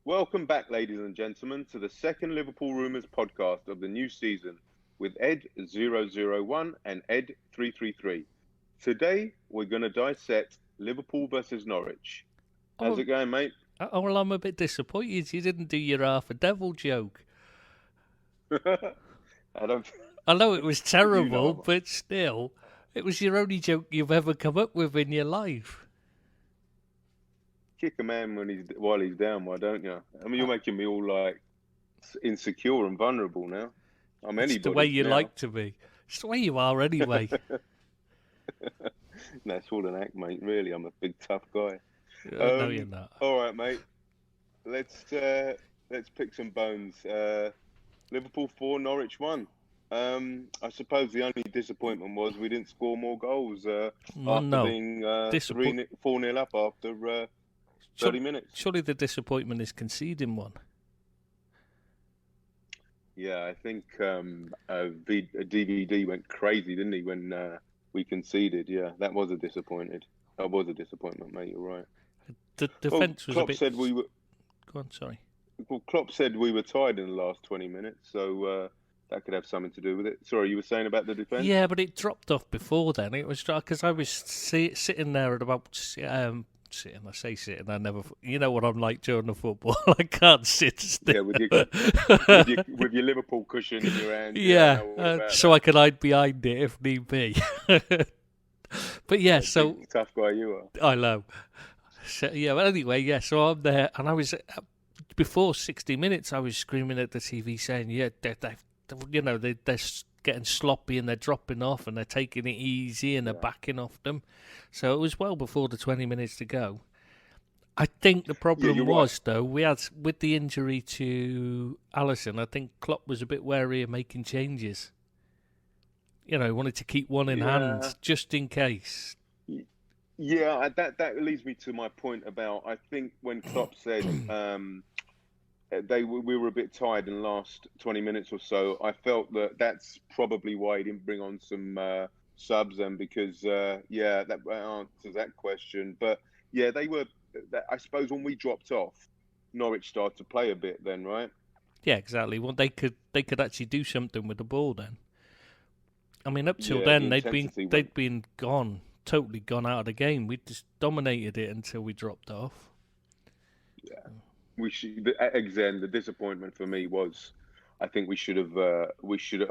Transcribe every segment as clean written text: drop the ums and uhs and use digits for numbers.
Welcome back, ladies and gentlemen, to the second Liverpool Rumours podcast of the new season with Ed001 and Ed333. Today, we're going to dissect Liverpool versus Norwich. How's it going, mate? Oh, well, I'm a bit disappointed you didn't do your half a devil joke. I know it was terrible, but still, it was your only joke you've ever come up with in your life. Kick a man while he's down, why don't you? I mean, you're making me all like insecure and vulnerable now. I'm anybody. It's the way you now. like to be. It's the way you are anyway. That's all an act, mate. Really, I'm a big tough guy. No, you're not. All right, mate. Let's pick some bones. Liverpool 4, Norwich 1. I suppose the only disappointment was we didn't score more goals after being 4-0 up after 30 minutes. Surely the disappointment is conceding one. Yeah, I think DVD went crazy, didn't he, when we conceded? Yeah, that was a disappointment. That was a disappointment, mate. You're right. The defence was Klopp a bit... said we were... Go on, sorry. Well, Klopp said we were tied in the last 20 minutes, so that could have something to do with it. Sorry, you were saying about the defence? Yeah, but it dropped off before then. It was because I was sitting there at about... Sitting. I never... You know what I'm like during the football. I can't sit still. Yeah, with your Liverpool cushion in your hand. Yeah, so I could hide behind it if need be. But yeah, so... Tough guy you are. I know. So, yeah, but anyway, yeah, so I'm there, and I was... Before 60 minutes, I was screaming at the TV saying, yeah, they're getting sloppy and they're dropping off and they're taking it easy and they're backing off them. So it was well before the 20 minutes to go. I think the problem was, though, we had, with the injury to Alisson, I think Klopp was a bit wary of making changes. You know, he wanted to keep one in hand just in case. Yeah, that leads me to my point about, I think when Klopp said we were a bit tired in the last 20 minutes or so, I felt that's probably why he didn't bring on some subs then, because, that answers that question. But, yeah, they were, I suppose when we dropped off, Norwich started to play a bit then, right? Yeah, exactly. Well, they could actually do something with the ball then. I mean, up till then, they'd been gone. Totally gone out of the game. We just dominated it until we dropped off. Yeah, the disappointment for me was, I think we should have. I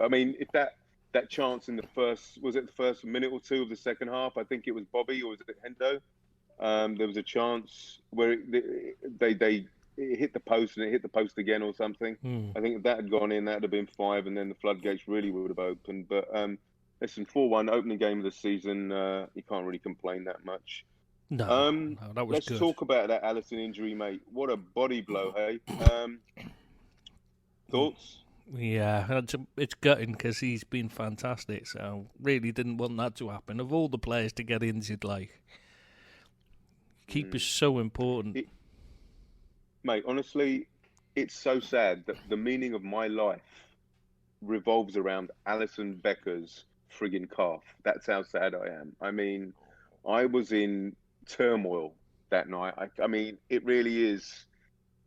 mean, if that chance in the first minute or two of the second half, I think it was Bobby or was it Hendo? There was a chance where they hit the post and it hit the post again or something. I think if that had gone in, that would have been 5, and then the floodgates really would have opened. But listen, 4-1, opening game of the season, you can't really complain that much. No, that was let's good. talk about that Alisson injury, mate. What a body blow, hey? Thoughts? Yeah, it's gutting because he's been fantastic, so really didn't want that to happen. Of all the players to get injured, like, keeper's so important. Mate, honestly, it's so sad that the meaning of my life revolves around Alisson Becker's friggin' calf. That's how sad I am. I mean, I was in turmoil that night. I mean, it really is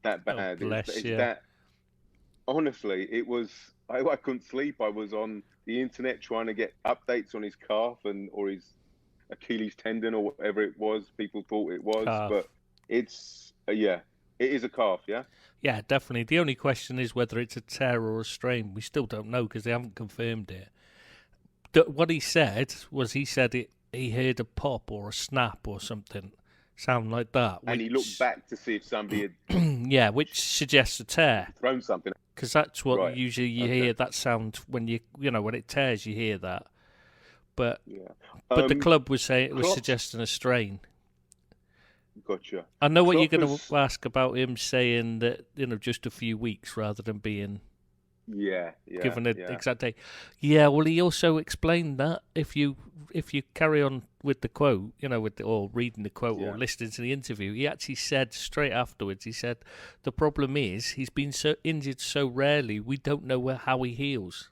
that bad. It's that. Honestly, it was. I couldn't sleep. I was on the internet trying to get updates on his calf or his Achilles tendon or whatever it was. People thought it was, but it's it is a calf. Yeah. Yeah, definitely. The only question is whether it's a tear or a strain. We still don't know because they haven't confirmed it. What he said was he heard a pop or a snap or something, sound like that. And he looked back to see if somebody had... yeah, which suggests a tear. Thrown something. Because that's what usually you hear, that sound, when when it tears, you hear that. But the club was saying it was suggesting a strain. Gotcha. I know what you're going to ask about him saying that, just a few weeks rather than being... given an exact date. Yeah, well, he also explained that if you carry on with the quote, or reading the quote or listening to the interview, he actually said straight afterwards, he said, the problem is he's been so injured so rarely, we don't know how he heals.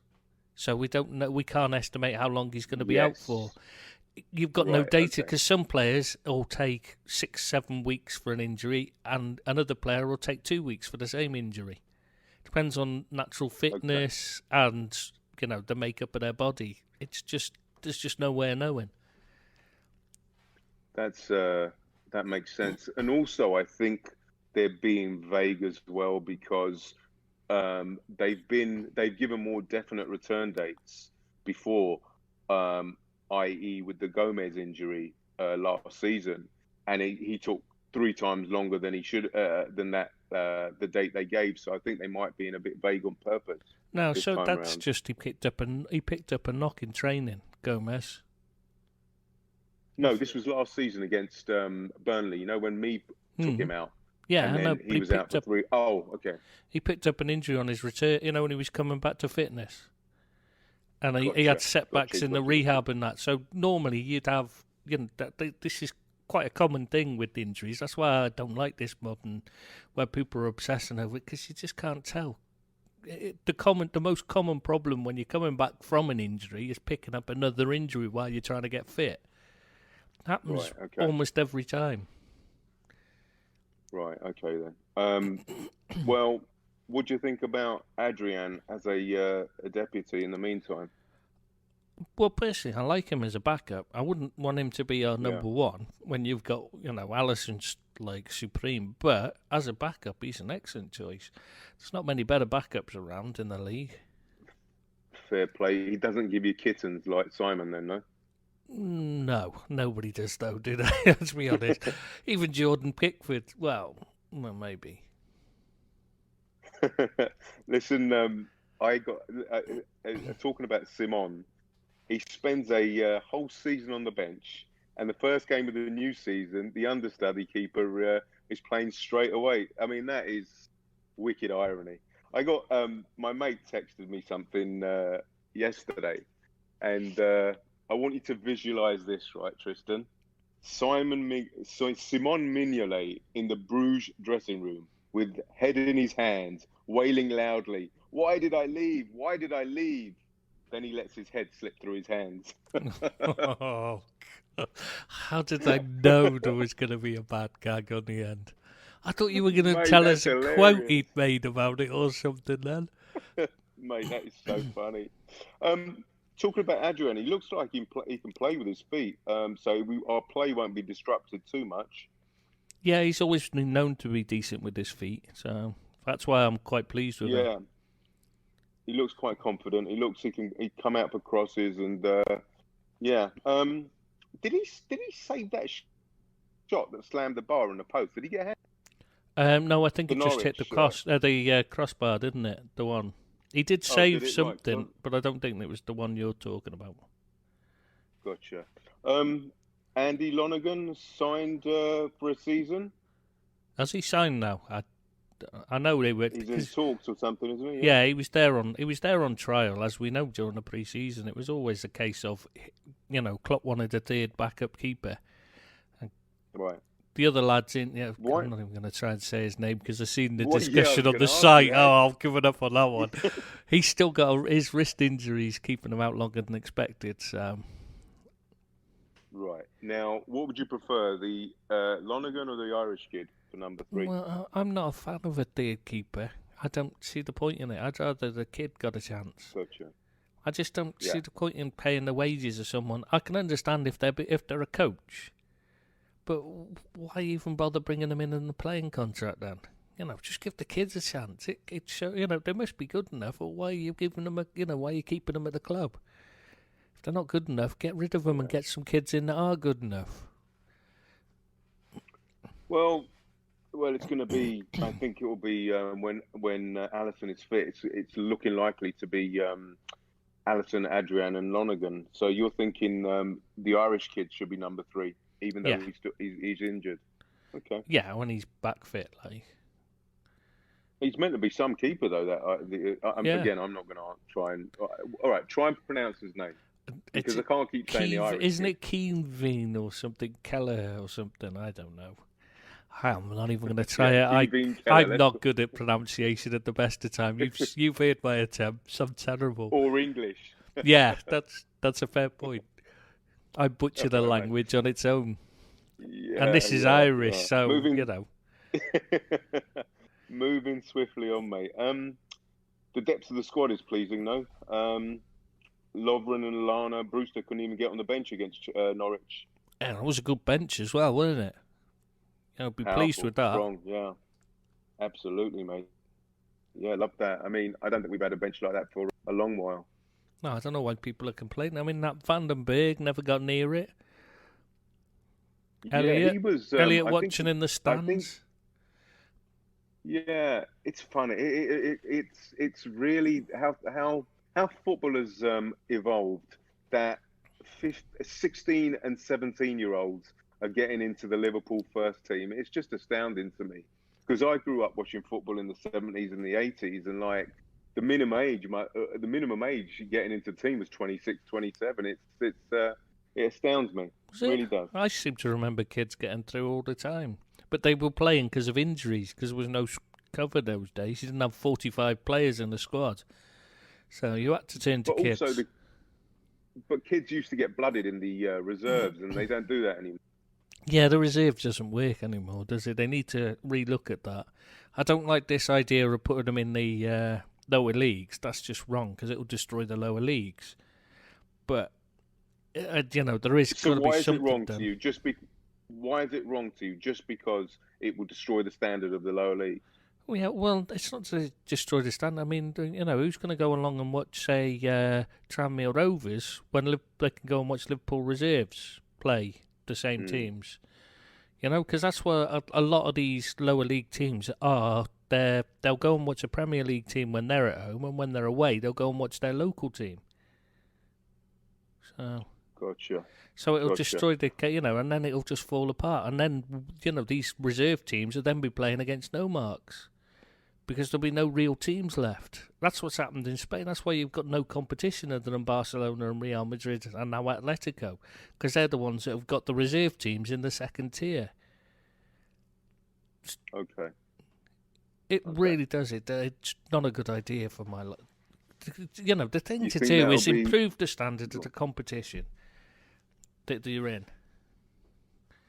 So we don't know, we can't estimate how long he's going to be out for. you've got no data, because some players will take 6-7 weeks for an injury, and another player will take 2 weeks for the same injury. Depends on natural fitness and the makeup of their body. There's just no way of knowing. That makes sense, and also I think they're being vague as well, because they've given more definite return dates before, i.e. with the Gomez injury last season, and he took 3 times longer than he should than that the date they gave. So I think they might be in a bit vague on purpose. No, so that's around. Just he picked up a knock in training, Gomez. No, this was last season against Burnley. When Mead took him out. Yeah, and then he was out for 3. Oh, okay. He picked up an injury on his return, when he was coming back to fitness. And he had setbacks in the rehab and that. So normally you'd have, this is quite a common thing with injuries. That's why I don't like this modern, where people are obsessing over it, because you just can't tell. The most common problem when you're coming back from an injury is picking up another injury while you're trying to get fit. Happens almost every time. Right, okay then. Well, what do you think about Adrian as a deputy in the meantime? Well, personally, I like him as a backup. I wouldn't want him to be our number one when you've got, Alisson's like supreme. But as a backup, he's an excellent choice. There's not many better backups around in the league. Fair play. He doesn't give you kittens like Simon then, no? No, nobody does though, do they? Let's be honest. Even Jordan Pickford, well, maybe. Listen, I got talking about Simon. He spends a whole season on the bench, and the first game of the new season, the understudy keeper is playing straight away. I mean, that is wicked irony. I got my mate texted me something yesterday, and I want you to visualise this, right, Tristan? Simon Mignolet in the Bruges dressing room with head in his hands, wailing loudly, "Why did I leave? Why did I leave?" Then he lets his head slip through his hands. Oh, how did I know there was going to be a bad gag on the end? I thought you were going to tell us a quote he'd made about it or something then. Mate, that is so funny. Talking about Adrian, he looks like he can play with his feet, so our play won't be disrupted too much. Yeah, he's always been known to be decent with his feet, so that's why I'm quite pleased with him. Yeah, he looks quite confident. He looks he come out for crosses, and yeah. Did he save that shot that slammed the bar on the post? Did he get a hand? No, I think it just hit the crossbar, didn't it? The one. He did save something, right, but I don't think it was the one you're talking about. Gotcha. Andy Lonergan signed for a season. Has he signed now? I know they were. He's in talks or something, isn't he? Yeah, he was there on trial, as we know during the pre-season. It was always a case of, Klopp wanted a third backup keeper. Right. The other lads I'm not even going to try and say his name because I've seen the discussion on the site. Oh, I've given up on that one. He's still got his wrist injuries keeping him out longer than expected. So. Right. Now, what would you prefer, the Lonergan or the Irish kid for number 3? Well, I'm not a fan of a third keeper. I don't see the point in it. I'd rather the kid got a chance. Gotcha. I just don't see the point in paying the wages of someone. I can understand if they're a coach. But why even bother bringing them in the playing contract then? Just give the kids a chance. It show, they must be good enough. Or why are you giving them why are you keeping them at the club? If they're not good enough, get rid of them and get some kids in that are good enough. Well, it's going to be. I think it will be when Alisson is fit. It's looking likely to be Alisson, Adrian, and Lonergan. So you're thinking the Irish kid should be number 3. Even though he's injured. Okay. Yeah, when he's back fit, like. He's meant to be some keeper, though. Again, I'm not going to try and... All right, try and pronounce his name. Because I can't keep saying the Irish. Isn't it Keenveen or something? Keller or something? I don't know. I'm not even going to try it. I'm not good at pronunciation at the best of time. You've heard my attempts. I'm terrible. Or English. Yeah, that's a fair point. I butcher the language on its own. Yeah, and this is Irish, so, you know. Moving swiftly on, mate. The depth of the squad is pleasing, though. Lovren and Lana, Brewster couldn't even get on the bench against Norwich. Yeah, that was a good bench as well, wasn't it? You know, be powerful, pleased with that. Strong, yeah. Absolutely, mate. Yeah, love that. I mean, I don't think we've had a bench like that for a long while. No, I don't know why people are complaining. I mean, that Vandenberg never got near it. Elliot, he was. Elliot watching in the stands. Yeah, it's funny. It's really how football has evolved that 16 and 17-year-olds are getting into the Liverpool first team. It's just astounding to me because I grew up watching football in the 70s and the 80s, and like the minimum age getting into the team was 26, 27. It astounds me. It really does. I seem to remember kids getting through all the time. But they were playing because of injuries, because there was no cover those days. You didn't have 45 players in the squad. So you had to turn to kids. But kids used to get blooded in the reserves, and they don't do that anymore. Yeah, the reserve doesn't work anymore, does it? They need to relook at that. I don't like this idea of putting them in the lower leagues. That's just wrong, because it will destroy the lower leagues. But, you know, there is got to be something. So why is it wrong to you? Why is it wrong to you? Just because it will destroy the standard of the lower league? Yeah, well, it's not to destroy the standard. I mean, you know, who's going to go along and watch, say, Tranmere Rovers when they can go and watch Liverpool reserves play the same teams? You know, because that's where a lot of these lower league teams are. They'll go and watch a Premier League team when they're at home, and when they're away, they'll go and watch their local team. So. Gotcha. So it'll destroy the, you know, and then it'll just fall apart. And then, you know, these reserve teams will then be playing against no marks because there'll be no real teams left. That's what's happened in Spain. That's why you've got no competition other than Barcelona and Real Madrid and now Atletico, because they're the ones that have got the reserve teams in the second tier. Okay. It really does it. It's not a good idea for my life. You know, the thing to do is improve the standard of the competition that you're in.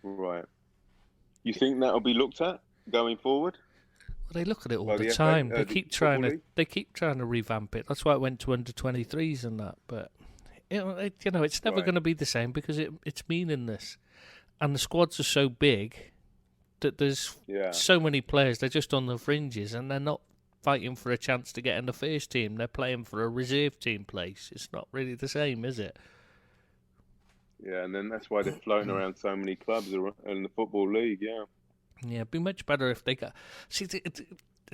Right. You think that'll be looked at going forward? Well, they look at it all the time. They keep trying to revamp it. That's why it went to under-23s and that. But you know, it's never going to be the same because it's meaningless. And the squads are so big that there's so many players. They're just on the fringes, and they're not fighting for a chance to get in the first team. They're playing for a reserve team place. It's not really the same, is it? Yeah, and then that's why they're floating around so many clubs in the Football League, yeah. Yeah, it'd be much better if they got...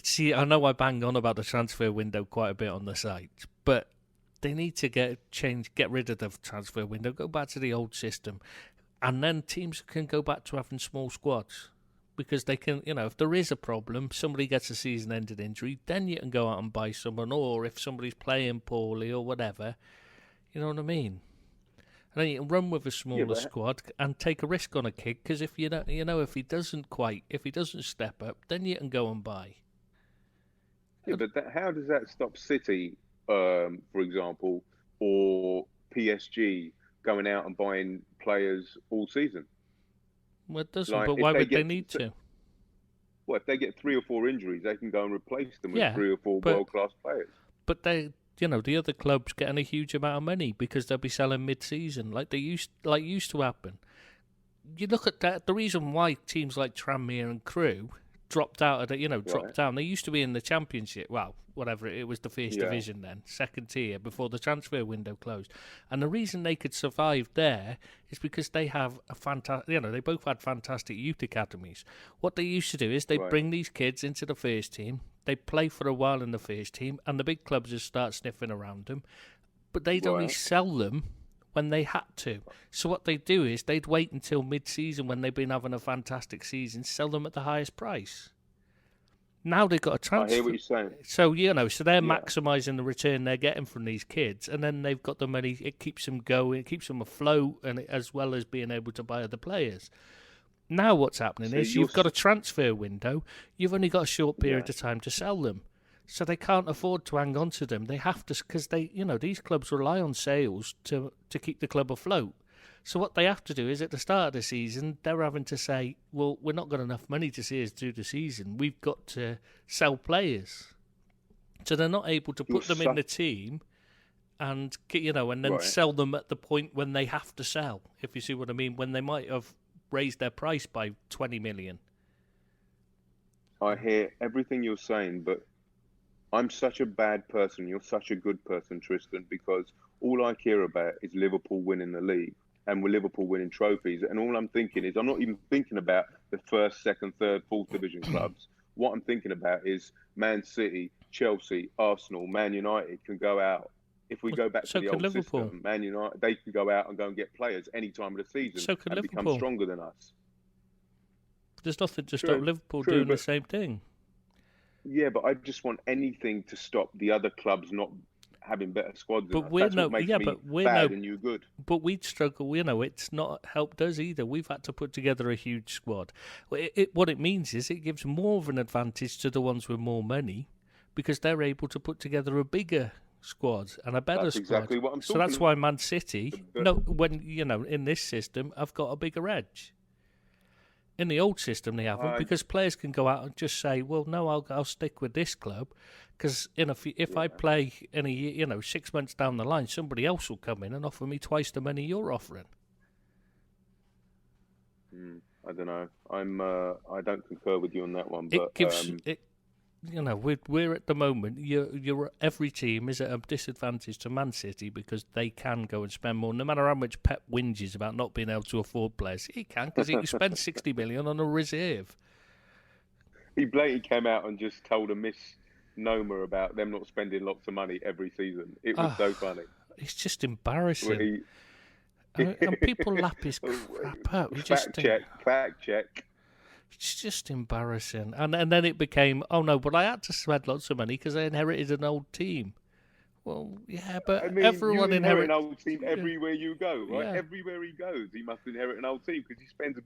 See, I know I bang on about the transfer window quite a bit on the site, but they need to get rid of the transfer window, go back to the old system, and then teams can go back to having small squads. Because they can, you know, if there is a problem, somebody gets a season-ending injury, then you can go out and buy someone, or if somebody's playing poorly or whatever, you know what I mean? And then you can run with a smaller squad and take a risk on a kid, because if if he doesn't step up, then you can go and buy. Yeah, but how does that stop City, for example, or PSG going out and buying players all season? Well, it doesn't, but why would they need to? Well, if they get 3 or 4 injuries, they can go and replace them with 3 or 4 world-class players. But the other clubs getting a huge amount of money because they'll be selling mid-season, like used to happen. You look at that. The reason why teams like Tranmere and Crewe dropped out dropped down. They used to be in the Championship. Well, whatever it was, the first division then, second tier before the transfer window closed. And the reason they could survive there is because they have a fantastic. They both had fantastic youth academies. What they used to do is they bring these kids into the first team. They play for a while in the first team, and the big clubs just start sniffing around them. But they'd only sell them when they had to. So what they'd do is they'd wait until mid-season when they've been having a fantastic season, sell them at the highest price. Now they've got a transfer. I hear what you're saying. So, so they're maximising the return they're getting from these kids, and then they've got the money. It keeps them going, it keeps them afloat, and as well as being able to buy other players. Now what's happening is you've got a transfer window. You've only got a short period of time to sell them. So they can't afford to hang on to them. They have to, because these clubs rely on sales to keep the club afloat. So what they have to do is at the start of the season, they're having to say, well, we're not got enough money to see us through the season. We've got to sell players. So they're not able to put them in the team and, and then sell them at the point when they have to sell, if you see what I mean, when they might have raised their price by 20 million. I hear everything you're saying, but I'm such a bad person. You're such a good person, Tristan, because all I care about is Liverpool winning the league and with Liverpool winning trophies. And all I'm thinking is, I'm not even thinking about the first, second, third, fourth division clubs. What I'm thinking about is Man City, Chelsea, Arsenal, Man United can go out. If we go back to the old system, Man United, they can go out and go and get players any time of the season and become stronger than us. There's nothing to stop Liverpool doing the same thing. Yeah, but I just want anything to stop the other clubs not having better squads. But we're bad and you good. But we'd struggle. It's not helped us either. We've had to put together a huge squad. What it means is it gives more of an advantage to the ones with more money because they're able to put together a bigger squad and a better squad. Exactly what I'm talking about. So that's why Man City, in this system, have got a bigger edge. In the old system, they haven't because players can go out and just say, "Well, no, I'll stick with this club because if I play in a year, 6 months down the line, somebody else will come in and offer me twice the money you're offering." I don't know. I don't concur with you on that one. But it gives we're at the moment. Every team is at a disadvantage to Man City because they can go and spend more. No matter how much Pep whinges about not being able to afford players, he can because he can spend 60 million on a reserve. He blatantly came out and just told a misnomer about them not spending lots of money every season. It was so funny. It's just embarrassing. And people lap his crap up. Fact check. It's just embarrassing. And then it became, oh no, but I had to spend lots of money because I inherited an old team. Well, yeah, but everyone you inherit an old team everywhere you go, right? Yeah. Everywhere he goes, he must inherit an old team because he spends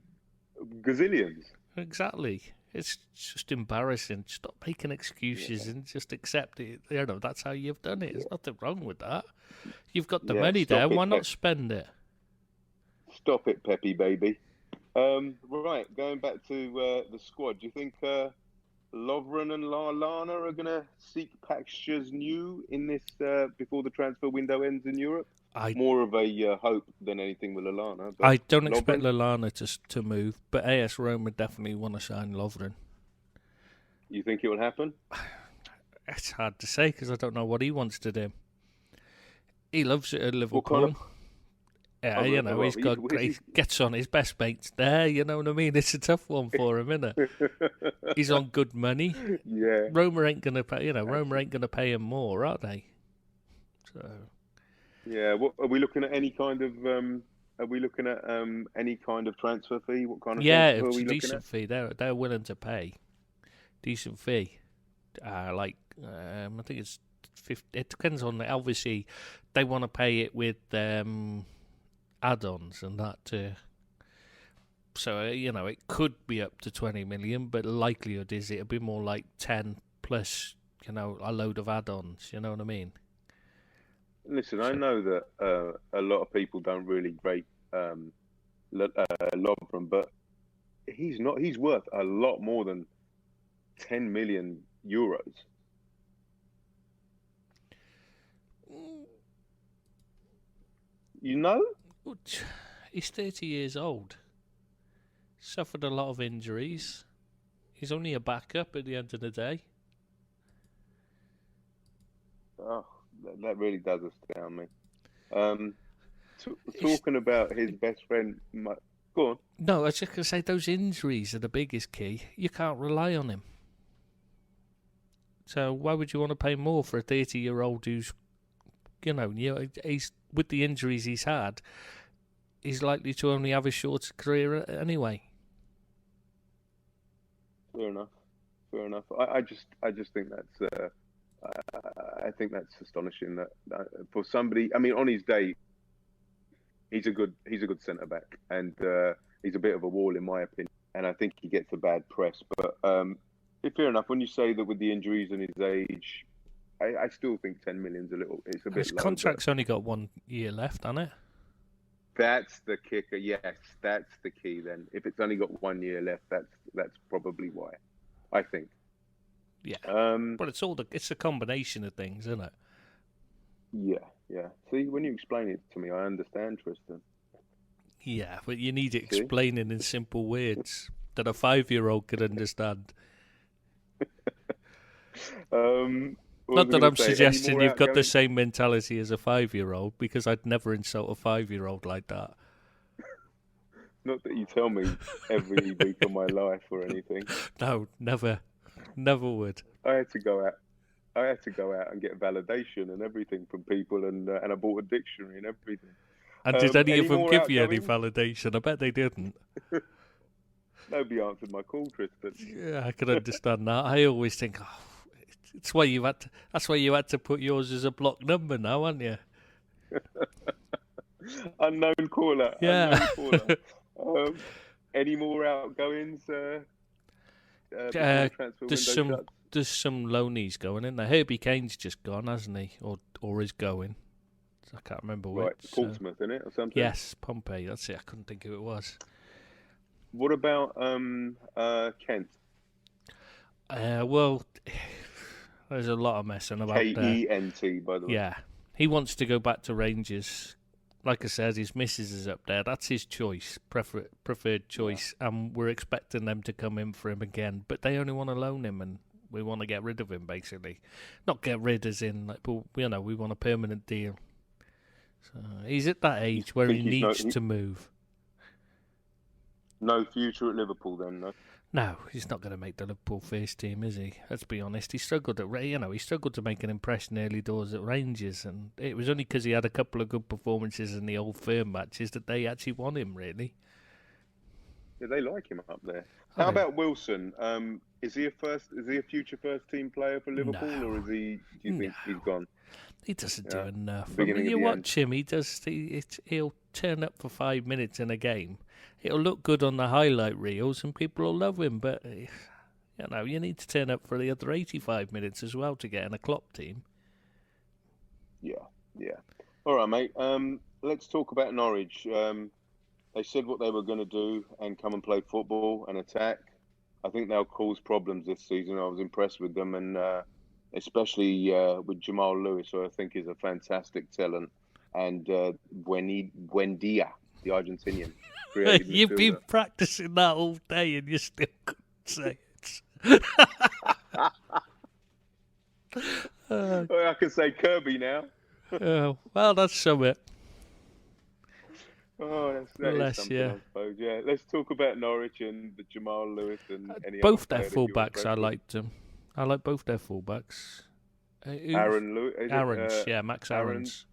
gazillions. Exactly. It's just embarrassing. Stop making excuses and just accept it. That's how you've done it. There's nothing wrong with that. You've got the money there. Why not spend it? Stop it, Peppy, baby. Right, going back to the squad, do you think Lovren and Lallana are going to seek fixtures new in this before the transfer window ends in Europe? More of a hope than anything with Lallana. I don't expect Lallana to move, but AS Roma definitely want to sign Lovren. You think it will happen? It's hard to say because I don't know what he wants to do. He loves it at Liverpool. Yeah, he gets on his best mates there, you know what I mean? It's a tough one for him, isn't it? He's on good money. Yeah. Roma ain't going to pay, Roma ain't going to pay him more, are they? So. Yeah, what are we looking at any kind of any kind of transfer fee? What kind of transfer it's are we a decent at? Fee. They're willing to pay. Decent fee. I think it's 50. It depends on obviously they want to pay it with add-ons and that so it could be up to 20 million, but the likelihood is it'll be more like 10 plus a load of add-ons, you know what I mean? Listen, I know that a lot of people don't really rate Lovren, but he's worth a lot more than 10 million euros. He's 30 years old. Suffered a lot of injuries. He's only a backup at the end of the day. Oh, that really does astound me. Talking about his best friend, go on. No, I was just going to say those injuries are the biggest key. You can't rely on him. So why would you want to pay more for a 30-year-old who's, he's with the injuries he's had, he's likely to only have a shorter career anyway. Fair enough. I just think that's I think that's astonishing that for somebody. I mean, on his day, he's a good centre back, and he's a bit of a wall in my opinion. And I think he gets a bad press. But fair enough. When you say that with the injuries and his age, I still think 10 million's a little. It's a bit. His contract's only got 1 year left, hasn't it? That's the kicker. Yes, that's the key. Then, if it's only got 1 year left, that's probably why. I think. Yeah, but it's a combination of things, isn't it? Yeah. See, when you explain it to me, I understand, Tristan. Yeah, but you need it explaining in simple words that a 5-year-old could understand. Not that I'm suggesting you've got the same mentality as a 5-year-old, because I'd never insult a 5-year-old like that. Not that you tell me every week of my life or anything. No, never would. I had to go out and get validation and everything from people, and I bought a dictionary and everything. And did any of them give you any validation? I bet they didn't. Nobody answered my call, Tristan. Yeah, I can understand that. I always think, that's why you had to put yours as a block number now, aren't you? Unknown caller. Yeah. Unknown caller. Any more outgoings? There's some loanies going in there. Herbie Kane's just gone, hasn't he? Or is going. I can't remember which. Right, Portsmouth, isn't it, or something? Yes, Pompey. That's it. I couldn't think who it was. What about Kent? Well, there's a lot of messing about there. Kent, by the way. Yeah, he wants to go back to Rangers. Like I said, his missus is up there. That's his choice, preferred choice, and we're expecting them to come in for him again. But they only want to loan him, and we want to get rid of him, basically. Not get rid as in, but we want a permanent deal. So he's at that age where he needs to move. No future at Liverpool, then, no? No, he's not going to make the Liverpool first team, is he? Let's be honest. He struggled to make an impression early doors at Rangers, and it was only because he had a couple of good performances in the Old Firm matches that they actually won him, really. Yeah, they like him up there. How about Wilson? Is he a future first team player for Liverpool, or is he? Do you think he's gone? He doesn't do enough. When you watch him, he'll turn up for 5 minutes in a game. It'll look good on the highlight reels, and people will love him. But you need to turn up for the other 85 minutes as well to get in a Klopp team. Yeah. All right, mate. Let's talk about Norwich. They said what they were going to do and come and play football and attack. I think they'll cause problems this season. I was impressed with them, and especially with Jamal Lewis, who I think is a fantastic talent, and Buendia, the Argentinian. You've been practicing that all day and you still couldn't say it. I can say Kirby now. Well, that's something. Oh, that's something, I suppose. Yeah, let's talk about Norwich and the Jamal Lewis and any both their fullbacks. I liked them. I like both their fullbacks. Aaron Lewis. Max Aarons.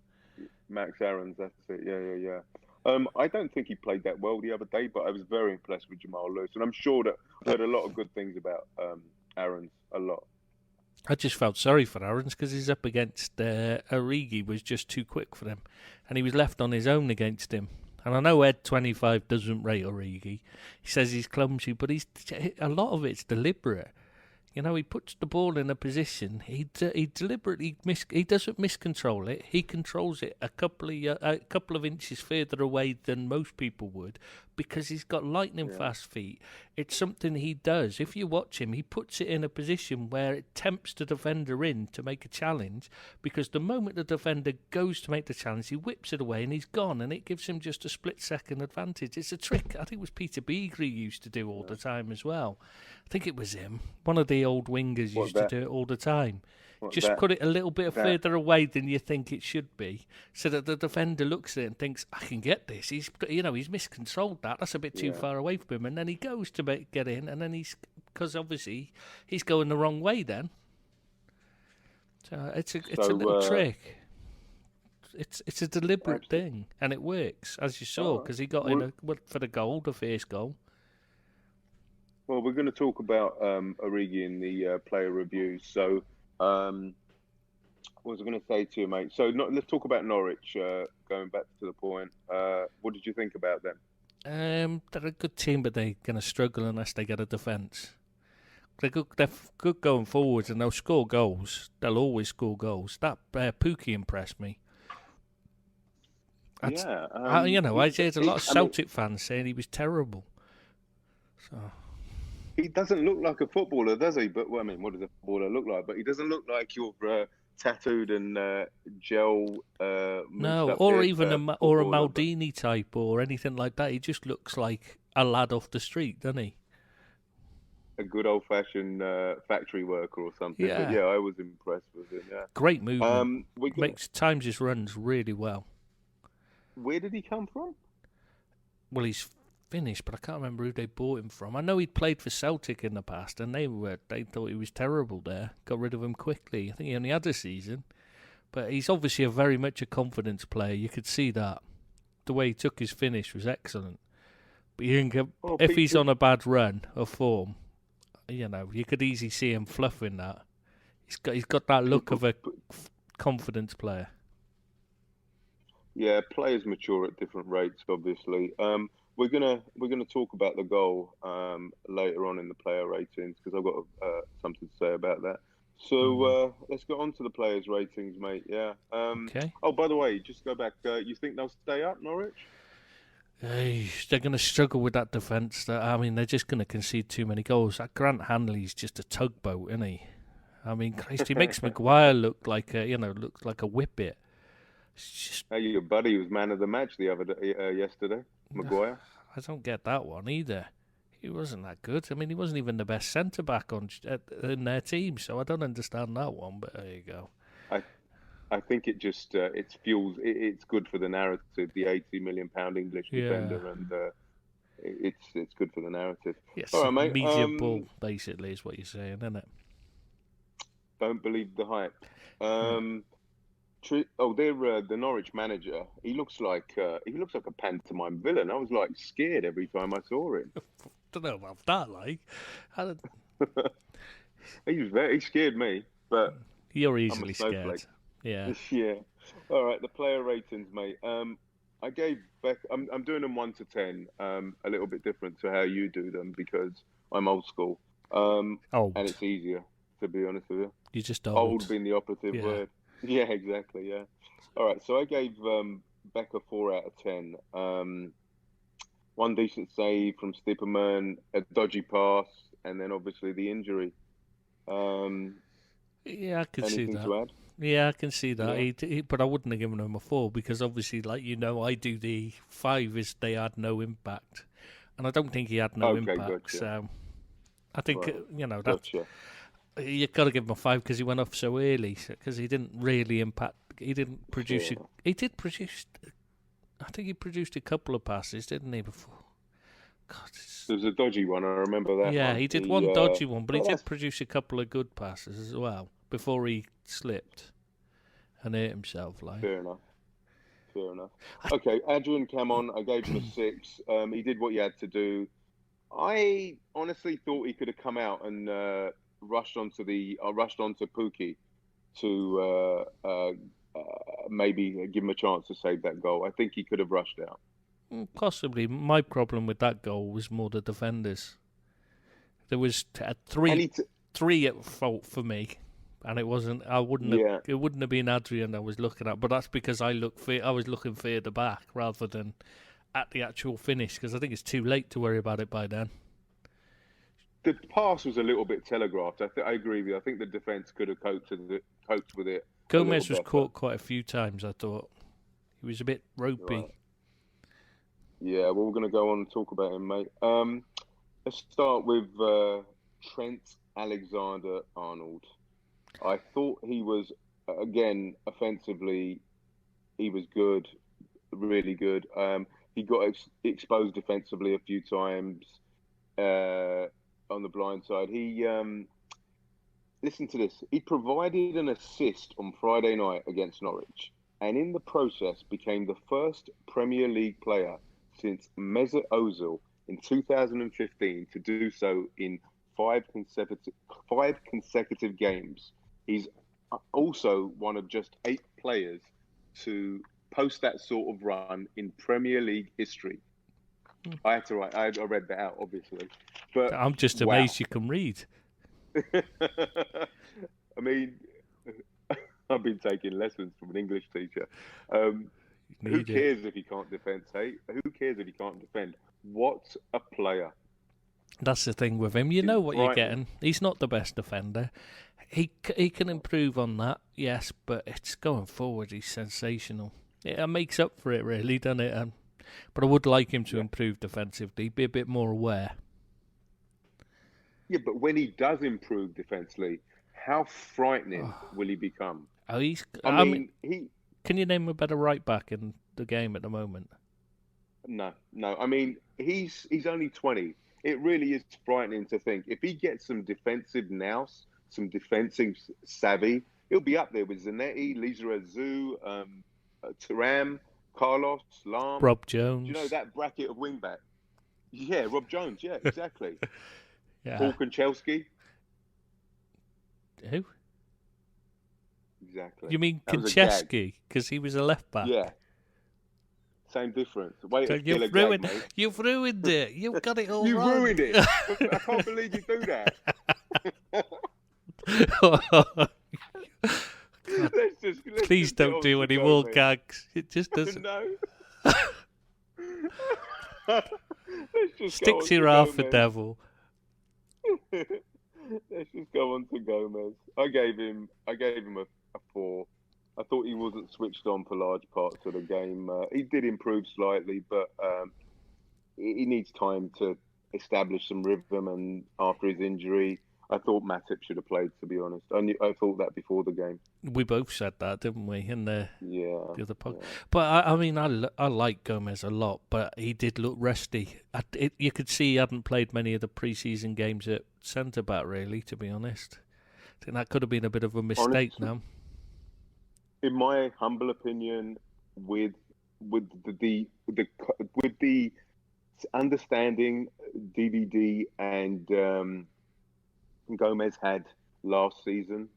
Max Aarons, that's it. Yeah. I don't think he played that well the other day, but I was very impressed with Jamal Lewis, and I'm sure that I heard a lot of good things about Aarons. A lot. I just felt sorry for Aarons because he's up against Origi was just too quick for him, and he was left on his own against him. And I know Ed001 doesn't rate Origi. He says he's clumsy, but a lot of it's deliberate. He puts the ball in a position. He deliberately he doesn't miscontrol it. He controls it a couple of inches further away than most people would, because he's got lightning fast feet. It's something he does. If you watch him, he puts it in a position where it tempts the defender in to make a challenge, because the moment the defender goes to make the challenge, he whips it away and he's gone, and it gives him just a split-second advantage. It's a trick I think it was Peter Beagley used to do all the time as well. I think it was him. One of the old wingers used to do it all the time. Put it a little bit further away than you think it should be, so that the defender looks at it and thinks, I can get this. He's miscontrolled that. That's a bit too far away from him. And then he goes to get in, and then because obviously he's going the wrong way then. So it's a little trick. It's a deliberate thing, and it works, as you saw, because he got in for the first goal. Well, we're going to talk about Origi in the player reviews. So, what was I going to say to you, mate? So, let's talk about Norwich. Going back to the point, what did you think about them? They're a good team, but they're going to struggle unless they get a defence. They're good going forwards, and they'll score goals. They'll always score goals. That Pukki impressed me. I heard a lot of Celtic fans saying he was terrible. So he doesn't look like a footballer, does he? But what does a footballer look like? But he doesn't look like your tattooed and gel. No, or even a Maldini type or anything like that. He just looks like a lad off the street, doesn't he? A good old-fashioned factory worker or something. Yeah. But yeah, I was impressed with him. Yeah, great movement. Times his runs really well. Where did he come from? Well, he's Finnish, but I can't remember who they bought him from. I know he'd played for Celtic in the past, and they thought he was terrible there. Got rid of him quickly. I think he only had a season, but he's obviously very much a confidence player. You could see that. The way he took his finish was excellent. But if he's on a bad run of form, you could easily see him fluffing that. He's got that look of a confidence player. Yeah, players mature at different rates, obviously. We're gonna talk about the goal later on in the player ratings because I've got something to say about that. So let's go on to the players' ratings, mate. Yeah. Okay. Oh, by the way, just go back. You think they'll stay up, Norwich? They're going to struggle with that defence. They're just going to concede too many goals. That Grant Hanley's just a tugboat, isn't he? Christ, he makes Maguire look like a whippet. Your buddy was man of the match the other day, yesterday, Maguire. I don't get that one either. He wasn't that good. He wasn't even the best centre back in their team, so I don't understand that one. But there you go. I think it just it fuels. It's good for the narrative. The £80 million English defender, and it's good for the narrative. Yes, all right, mate. Media bull, basically, is what you're saying, isn't it? Don't believe the hype. The Norwich manager. He looks like a pantomime villain. I was scared every time I saw him. I don't know about that. He scared me, but you're easily scared. Yeah. Yeah. All right. The player ratings, mate. I gave Beck. I'm doing them 1 to 10. A little bit different to how you do them because I'm old school. And it's easier, to be honest with you. You're just old. Old being the operative word. Yeah, exactly. Yeah. All right. So I gave Beck a 4 out of 10. One decent save from Stipperman, a dodgy pass, and then obviously the injury. Yeah, I can see that. Anything to add? Yeah, I can see that. Yeah. But I wouldn't have given him a 4 because obviously, I do the 5 is they had no impact. And I don't think he had no impact. Gotcha. So I think, that's... Gotcha. You've got to give him a 5 because he went off so early. Because he didn't really impact. He didn't produce... He did produce... I think he produced a couple of passes, didn't he, before? God, there was a dodgy one, I remember that. Yeah, he did one dodgy one, but he did produce a couple of good passes as well before he slipped and hurt himself. Fair enough. Okay, Adrian Camon, I gave him a 6. He did what he had to do. I honestly thought he could have come out and rushed onto Pukki to maybe give him a chance to save that goal. I think he could have rushed out. Possibly. My problem with that goal was more the defenders. There was three at fault for me, and it wasn't. It wouldn't have been Adrian I was looking at, but that's because I was looking further back rather than at the actual finish because I think it's too late to worry about it by then. The pass was a little bit telegraphed. I agree with you. I think the defence could have coped with it. Gomez was caught quite a few times, I thought. He was a bit ropey. Right. Yeah, well, we're going to go on and talk about him, mate. Let's start with Trent Alexander-Arnold. I thought he was, again, offensively, he was good, really good. He got exposed defensively a few times on the blind side. He... listen to this. He provided an assist on Friday night against Norwich and in the process became the first Premier League player since Mesut Ozil in 2015 to do so in 5 consecutive games. He's also one of just 8 players to post that sort of run in Premier League history. I had to write. I read that out, obviously. But I'm just amazed you can read. I mean, I've been taking lessons from an English teacher. Who cares if he can't defend, hey? Who cares if he can't defend? What a player. That's the thing with him. You know what you're getting. He's not the best defender. He can improve on that, yes, but it's going forward. He's sensational. It makes up for it, really, doesn't it? But I would like him to improve defensively, be a bit more aware. Yeah, but when he does improve defensively, how frightening will he become? Oh, I mean, can you name a better right back in the game at the moment? No. I mean, he's only 20. It really is frightening to think if he gets some defensive nous, some defensive savvy, he'll be up there with Zanetti, Lizarazu, Thuram, Carlos, Lam, Rob Jones. You know that bracket of wingback? Yeah, Rob Jones. Yeah, exactly. Yeah. Paul Konchesky. Who? Exactly. You mean Konchesky? Because he was a left back. Yeah. Same difference. Wait, so you've ruined it. You've ruined it. You've got it all wrong. You ruined it. I can't believe you do that. Please don't do any more gags. It just doesn't. No. Stick to your half a devil. Let's just go on to Gomez. I gave him a 4. I thought he wasn't switched on for large parts of the game. He did improve slightly, but he needs time to establish some rhythm. And after his injury, I thought Matip should have played, to be honest. I thought that before the game. We both said that, didn't we, in the other podcast? Yeah. But, I mean, I like Gomez a lot, but he did look rusty. You could see he hadn't played many of the pre-season games at centre-back, really, to be honest. I think that could have been a bit of a mistake now. In my humble opinion, with the understanding DVD and Gomez had last season,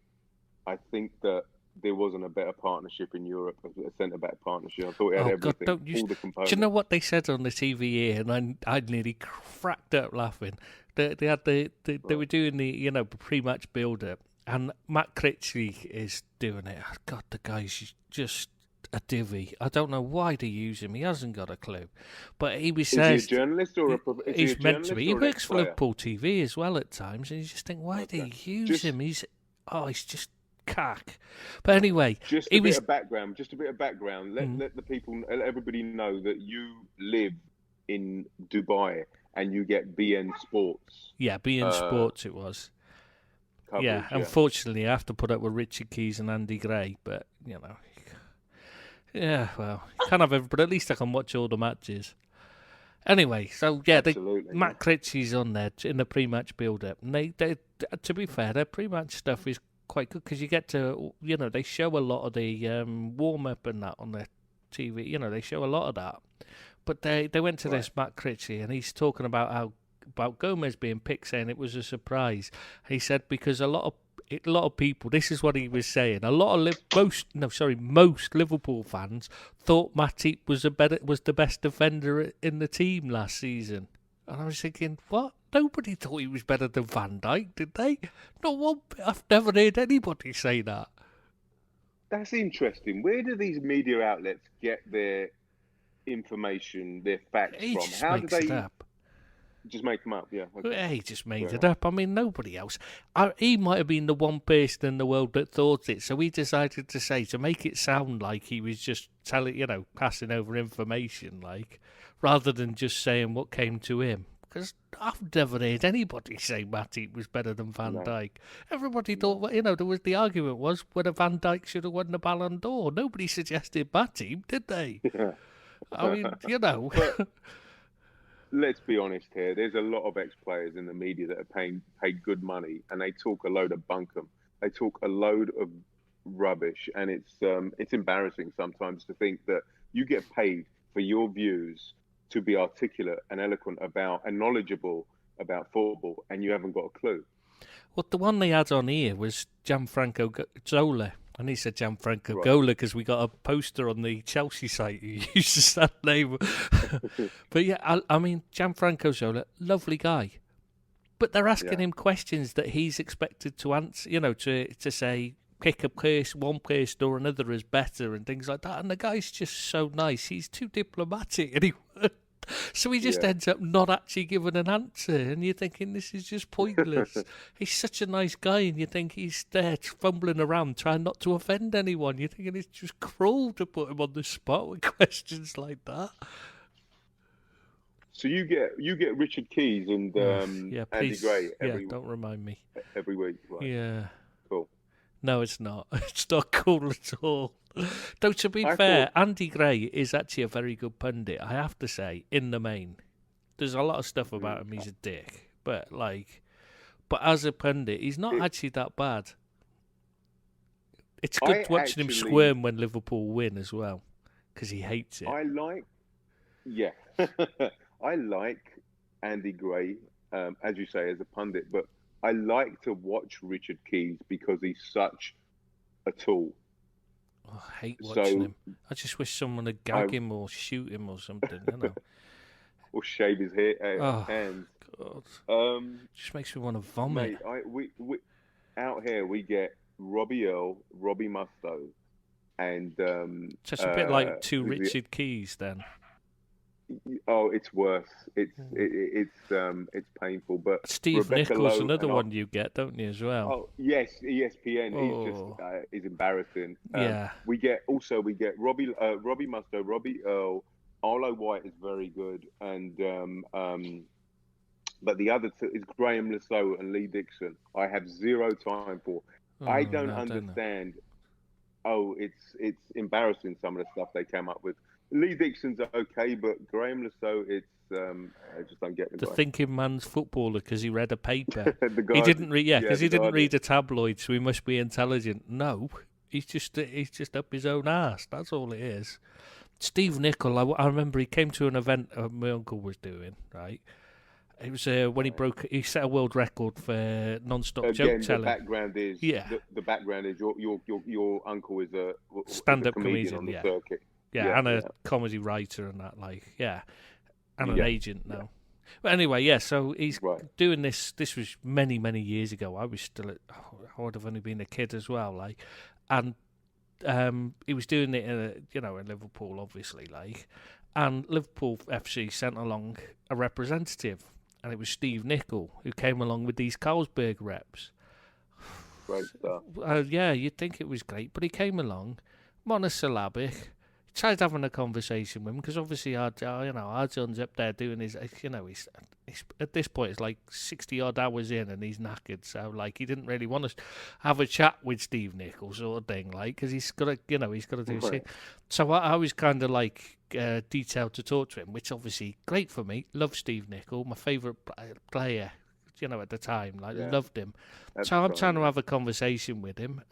I think that there wasn't a better partnership in Europe, a centre-back partnership. I thought it had everything, all the components. Do you know what they said on the TV here? And I nearly cracked up laughing. They were doing the pre-match build-up, and Matt Critchley is doing it. God, the guy's just a divvy. I don't know why they use him. He hasn't got a clue. But he says... Is he a journalist or he's meant to be. He works for Liverpool TV as well at times, and you just think, why do you use him? He's just cack. But anyway... Just a bit of background. Let the people, let everybody know that you live in Dubai and you get BN Sports. Yeah, BN Sports it was. Coverage, yeah, unfortunately, I have to put up with Richard Keys and Andy Gray, but, yeah, well, can't have everybody, but at least I can watch all the matches. Anyway, so, yeah, Matt Critchley's on there in the pre-match build-up. And they, to be fair, their pre-match stuff is quite good because you get to, they show a lot of the warm-up and that on their TV. They show a lot of that. But they went to this Matt Critchley, and he's talking about Gomez being picked, saying it was a surprise. He said because a lot of people, this is what he was saying, most Liverpool fans thought Matip was the best defender in the team last season. And I was thinking, what? Nobody thought he was better than Van Dijk, did they? Not one bit. I've never heard anybody say that. That's interesting. Where do these media outlets get their information, their facts from? How do they... It up. Just make them up, yeah. Okay. He just made it up. I mean, nobody else. He might have been the one person in the world that thought it, so he decided to make it sound like he was just passing over information, rather than just saying what came to him. Because I've never heard anybody say Matip was better than Van Dijk. Everybody thought, the argument was whether Van Dijk should have won the Ballon d'Or. Nobody suggested Matip, did they? Yeah. I mean, But, let's be honest here. There's a lot of ex-players in the media that are paid good money, and they talk a load of bunkum. They talk a load of rubbish, and it's embarrassing sometimes to think that you get paid for your views to be articulate and eloquent about and knowledgeable about football, and you haven't got a clue. Well, the one they had on here was Gianfranco Zola. And he said Gianfranco Gola because we got a poster on the Chelsea site who uses that name. But yeah, I mean, Gianfranco Zola, lovely guy. But they're asking him questions that he's expected to answer, to say, pick one person or another as better and things like that. And the guy's just so nice. He's too diplomatic, and so he just ends up not actually giving an answer. And you're thinking, this is just pointless. He's such a nice guy, and you think he's there fumbling around trying not to offend anyone. You're thinking it's just cruel to put him on the spot with questions like that. So you get Richard Keys and Andy Gray every don't remind me. Every week, right? Yeah. Cool. No, it's not. It's not cool at all. Though, to be fair, Andy Gray is actually a very good pundit, I have to say, in the main. There's a lot of stuff about him, he's a dick. But as a pundit, he's not actually that bad. It's good watching him squirm when Liverpool win as well, because he hates it. I like Andy Gray, as you say, as a pundit, but I like to watch Richard Keys because he's such a tool. Oh, I hate watching him. I just wish someone would gag him or shoot him or something, you know. Or shave his hands. God. Just makes me want to vomit. Mate, we out here we get Robbie Earl, Robbie Mustoe, and so it's a bit like two Richard Keys then. Oh, it's worse. It's painful. But Steve Rebecca Nichols, Lowe another one you get, don't you, as well? Oh yes, ESPN. He's embarrassing. We get Robbie Mustoe, Robbie Earl, Arlo White is very good, and but the other two is Graham Lasso and Lee Dixon. I have zero time for. I don't understand. It's embarrassing, some of the stuff they came up with. Lee Dixon's okay, but Graham Lasso, I just don't get the thinking man's footballer because he read a paper. He didn't read, because he didn't read a tabloid, so he must be intelligent. No, he's just up his own arse. That's all it is. Steve Nichol, I remember he came to an event my uncle was doing. Right, it was when he set a world record for non-stop joke telling. The background is the background is your uncle is a stand-up comedian on the circuit. And a comedy writer and that, and an agent now. But anyway, so he's doing this. This was many, many years ago. I was still I would have only been a kid as well, and he was doing it in Liverpool, obviously, and Liverpool FC sent along a representative, and it was Steve Nichol who came along with these Carlsberg reps. Great stuff. You'd think it was great, but he came along monosyllabic. Tried having a conversation with him because obviously our son's up there doing his, he's at this point it's like 60 odd hours in and he's knackered, so he didn't really want to have a chat with Steve Nichol sort of thing, because he's got to do shit. So I was kind of detailed to talk to him, which obviously great for me. Love Steve Nichol, my favourite player, at the time, loved him. So I'm trying to have a conversation with him.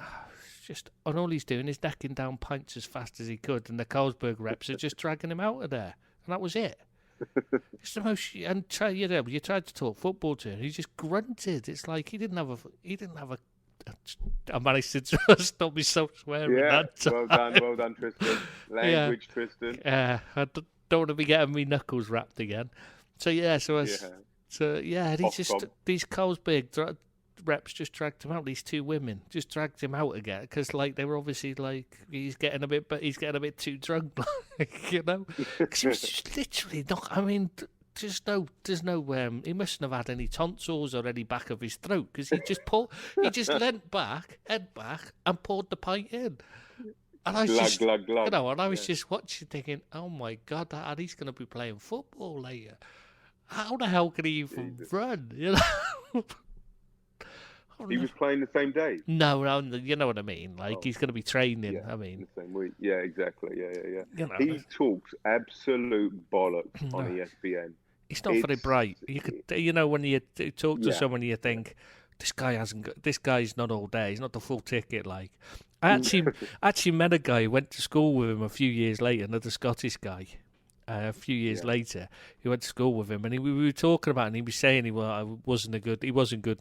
And all he's doing is decking down pints as fast as he could, and the Carlsberg reps are just dragging him out of there, and that was it. It's the most. And you tried to talk football to him, he just grunted. It's like he didn't have a. I managed to stop myself swearing. Yeah, well done, Tristan. Language, Tristan. I don't want to be getting me knuckles wrapped again. So these Carlsberg reps just dragged him out. These two women just dragged him out again because they were obviously he's getting a bit too drunk, because he was just literally not. I mean, there's no he mustn't have had any tonsils or any back of his throat because he just leant back, head back, and poured the pint in. And I was glug. And I was just watching, thinking, oh my God, he's going to be playing football later. How the hell can he even run? He was playing the same day. No, you know what I mean. He's going to be training. Yeah, I mean, the same week. Yeah, exactly. Yeah. He talks absolute bollocks on ESPN. He's not very bright. You could, when you talk to someone, you think this guy's not all there. He's not the full ticket. I actually met a guy who went to school with him a few years later. Another Scottish guy. A few years later, he went to school with him, and we were talking about it, and he was saying he wasn't good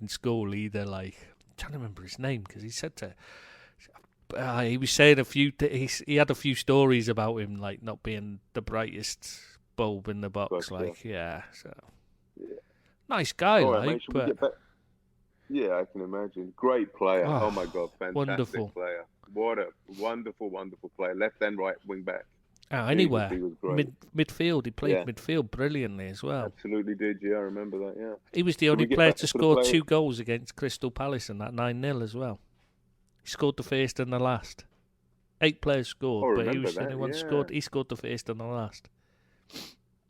in school either. I'm trying to remember his name because he said he was saying he had a few stories about him not being the brightest bulb in the box. Nice guy, right, mate, Yeah, I can imagine. Great player. Oh my God, fantastic wonderful player. What a wonderful, wonderful player. Left and right wing back. Anywhere. He was great. Midfield, he played midfield brilliantly as well. Absolutely did, yeah, I remember that, yeah. He was the only player to score 2 goals against Crystal Palace in that 9-0 as well. He scored the first and the last. 8 players scored, but he was the only one scored. He scored the first and the last.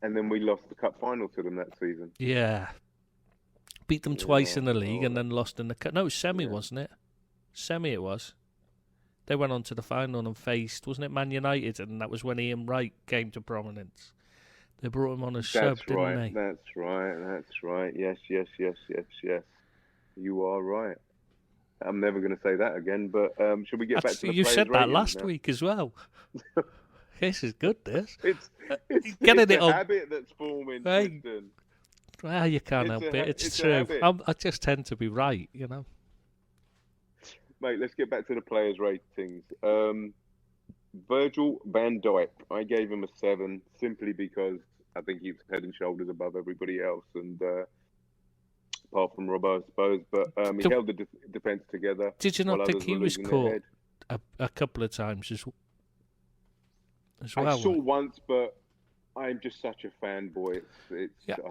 And then we lost the cup final to them that season. Yeah. Beat them twice in the league and then lost in the cup. No, it was semi, wasn't it? Semi it was. They went on to the final and faced, wasn't it, Man United? And that was when Ian Wright came to prominence. They brought him on as sub, didn't they? That's right. Yes. You are right. I'm never going to say that again, but should we get back to the players' You said that last week as well. This is good, this. It's a habit that's forming, Tristan. Well, you can't help it. It's true. I just tend to be right, you know. Mate, let's get back to the players' ratings. Virgil van Dijk, I gave him a 7 simply because I think he's head and shoulders above everybody else, and apart from Robbo, I suppose. But he held the defence together. Did you not think he was caught a couple of times as well? I saw once, but I'm just such a fanboy.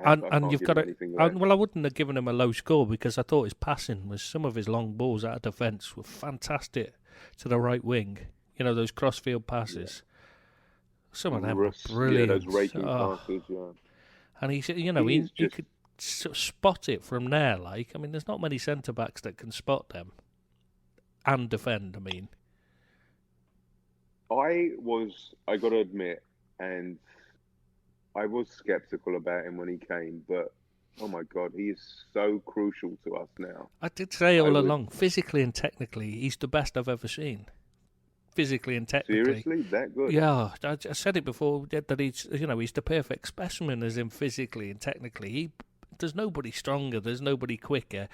I wouldn't have given him a low score because I thought his passing was some of his long balls out of defence were fantastic to the right wing. You know, those crossfield passes. Some of them were brilliant. Yeah, those raking passes. Yeah. And he could spot it from there. Like, I mean, there's not many centre backs that can spot them and defend. I mean, I got to admit, and I was sceptical about him when he came, but oh my God, he is so crucial to us now. I did say all along, physically and technically, he's the best I've ever seen. Physically and technically. Seriously, that good? Yeah, I said it before that he's the perfect specimen, as in physically and technically. There's nobody stronger, there's nobody quicker,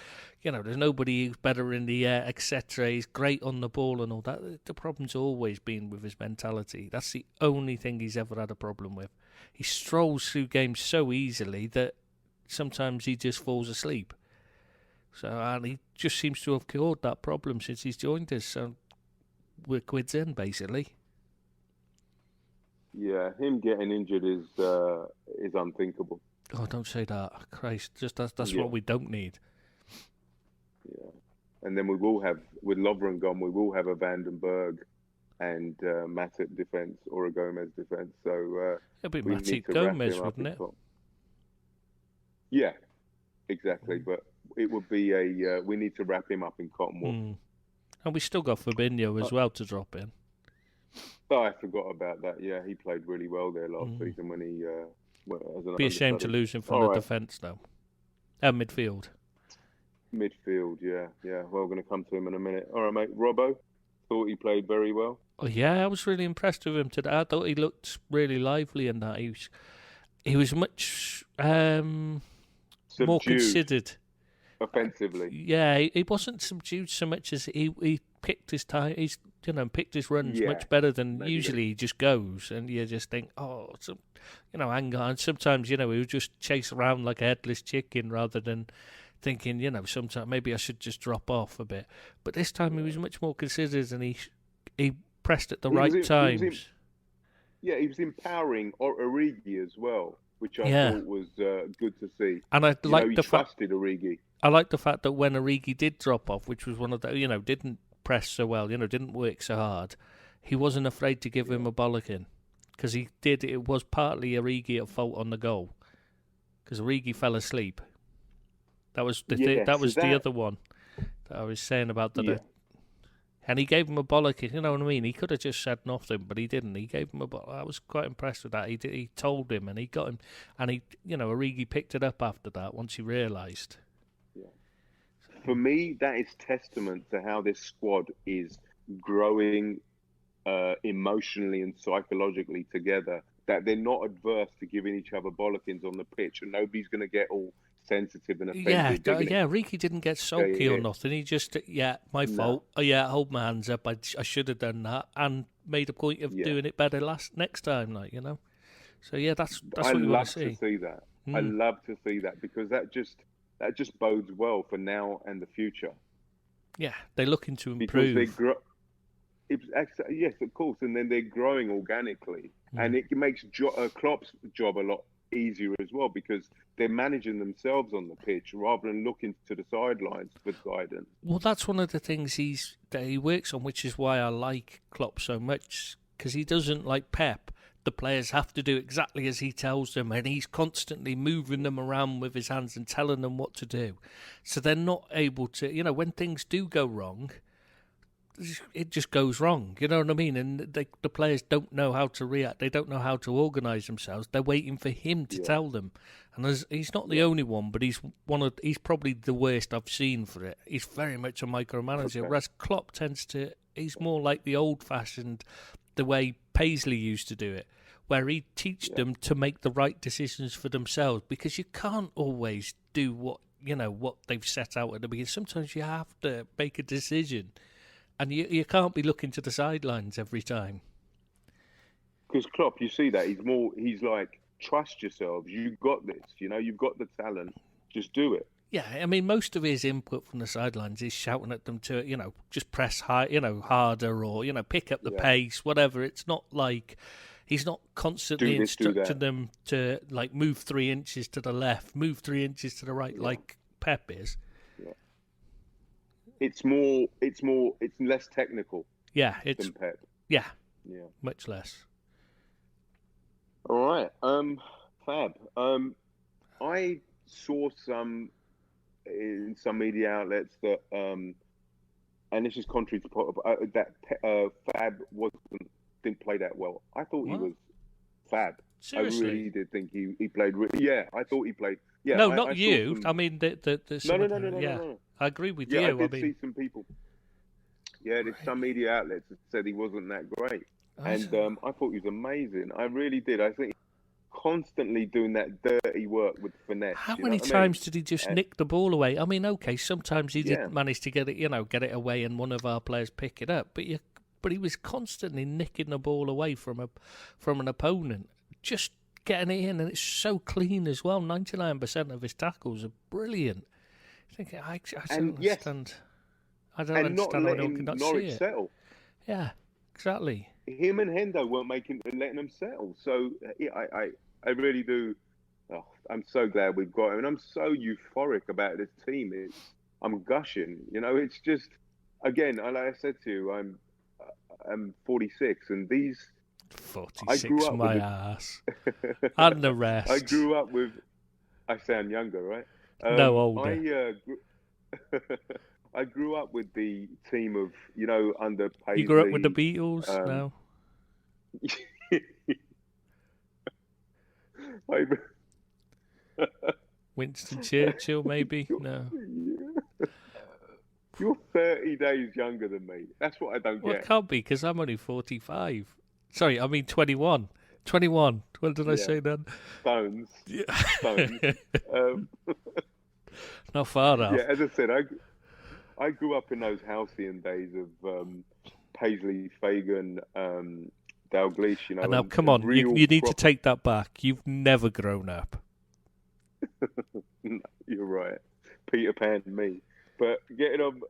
there's nobody who's better in the air, etc. He's great on the ball and all that. The problem's always been with his mentality. That's the only thing he's ever had a problem with. He strolls through games so easily that sometimes he just falls asleep. And he just seems to have cured that problem since he's joined us. So we're quids in, basically. Yeah, him getting injured is unthinkable. Oh, don't say that. Christ, that's what we don't need. Yeah. And then we will have, with Lovren gone, we will have a Vandenberg and Matip defence or a Gomez defence. So it'll be Matip Gomez, wouldn't it? Yeah, exactly. But it would be we need to wrap him up in cotton wool. And we still got Fabinho as well to drop in. Oh, I forgot about that. Yeah, he played really well there last season when he... be ashamed to lose him from the defence, though. Midfield. Midfield, yeah. Well, we're going to come to him in a minute. All right, mate. Robbo, thought he played very well. Oh, yeah, I was really impressed with him today. I thought he looked really lively in that. He was much more considered. Offensively. Yeah, he wasn't subdued so much as he picked his time. He's picked his runs much better than usually he just goes, and you just think, hang on. Sometimes, he would just chase around like a headless chicken rather than thinking, sometimes maybe I should just drop off a bit. But this time he was much more considered, and he pressed at the right times. He was empowering Origi as well, which I thought was good to see. And I liked the fact Origi. I like the fact that when Origi did drop off, which was one of the, didn't press so well, didn't work so hard, he wasn't afraid to give him a bollocking. Because he did, it was partly Origi at fault on the goal. Because Origi fell asleep. That was the other one that I was saying about the... And he gave him a bollocking, you know what I mean? He could have just said nothing, but he didn't. He gave him a bollocking. I was quite impressed with that. He told him, and he got him. And Origi picked it up after that once he realised. For me, that is testament to how this squad is growing emotionally and psychologically together, that they're not adverse to giving each other bollockings on the pitch, and nobody's going to get all sensitive and offended. Ricky didn't get sulky or nothing. He just, my fault. Hold my hands up. I should have done that, and made a point of doing it better next time, So that's what you want to see. I love to see that because that that just bodes well for now and the future. Yeah, they're looking to improve. Because yes, of course, and then they're growing organically, and it makes Klopp's job a lot easier as well, because they're managing themselves on the pitch rather than looking to the sidelines for guidance. Well, that's one of the things that he works on, which is why I like Klopp so much, because he doesn't like Pep. The players have to do exactly as he tells them, and he's constantly moving them around with his hands and telling them what to do. So they're not able to, when things do go wrong, it just goes wrong. You know what I mean? And the players don't know how to react. They don't know how to organise themselves. They're waiting for him to tell them. And he's not the only one, but he's probably the worst I've seen for it. He's very much a micromanager, whereas Klopp he's more like the old-fashioned, the way Paisley used to do it, where he teach them to make the right decisions for themselves, because you can't always do what they've set out at the beginning. Sometimes you have to make a decision, and you can't be looking to the sidelines every time. Because Klopp, you see that he's like, trust yourselves, you got this, you've got the talent, just do it. Yeah, I mean, most of his input from the sidelines is shouting at them to, just press high, harder, or, pick up the pace, whatever. It's not like he's not constantly instructing them to, like, move 3 inches to the left, move 3 inches to the right, like Pep is. Yeah. It's less technical. Yeah, than Pep. Yeah, much less. All right, Fab. I saw in some media outlets that, and this is contrary to that Fab didn't play that well. I thought he was Fab. Seriously? I really did think he played. I thought he played. Yeah, no, not you. I mean, No. Yeah, I agree with you. I did see some people. Yeah, there's some media outlets that said he wasn't that great, and I thought he was amazing. I really did. I think constantly doing that dirty work with finesse. How many times did he just nick the ball away? I mean, okay, sometimes he did manage to get it away, and one of our players pick it up. But he was constantly nicking the ball away from an opponent, just getting it in, and it's so clean as well. 99% of his tackles are brilliant. I don't understand. I don't understand how anyone cannot see it. Settle. Yeah, exactly. Him and Hendo weren't letting them settle. So I really do. Oh, I'm so glad we've got him, and I'm so euphoric about this team. I'm gushing. It's just, again, like I said to you, I'm 46, and these 46, my ass, and the rest. I grew up with. I sound younger, right? No, older. I grew up with the team of, under Paisley. You grew up with the Beatles? No. Winston Churchill, maybe? No. You're 30 days younger than me. That's what I don't get. Well, it can't be, because I'm only 45. Sorry, I mean 21. 21. What did I say then? Stones. Yeah. Stones. Not far off. Yeah, as I said, I grew up in those halcyon days of Paisley, Fagan, Dalglish, And now, come on, you need to take that back. You've never grown up. No, you're right. Peter Pan, me. But going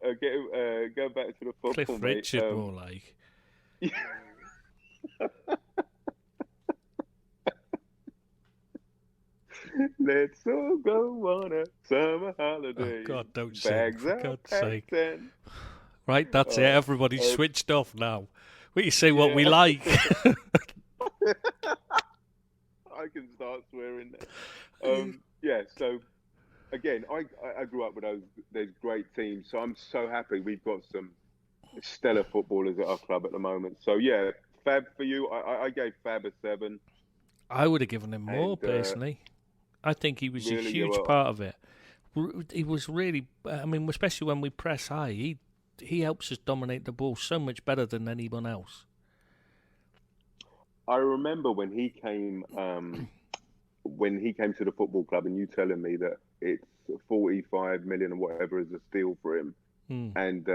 back to the football, Cliff Richard, more like. Let's all go on a summer holiday. Oh, God, don't sing, for God's sake. Right, that's it. Everybody's switched off now. We say what we like. I can start swearing now. So, again, I grew up with those great teams, so I'm so happy we've got some stellar footballers at our club at the moment. So, yeah, Fab for you. I gave Fab a 7. I would have given him more, personally. I think he was a huge part of it. He was really, I mean, especially when we press high, he helps us dominate the ball so much better than anyone else. I remember when he came to the football club, and you telling me that it's 45 million or whatever is a steal for him, and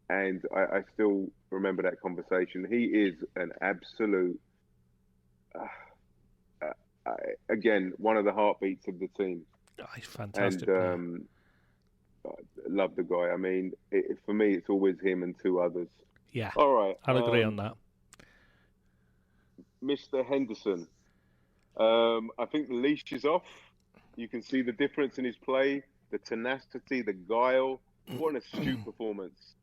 I still remember that conversation. He is an absolute. Again, one of the heartbeats of the team. Oh, he's fantastic. And I love the guy. I mean, for me, it's always him and two others. Yeah. All right. I'll agree on that. Mr. Henderson. I think the leash is off. You can see the difference in his play, the tenacity, the guile. What an astute performance.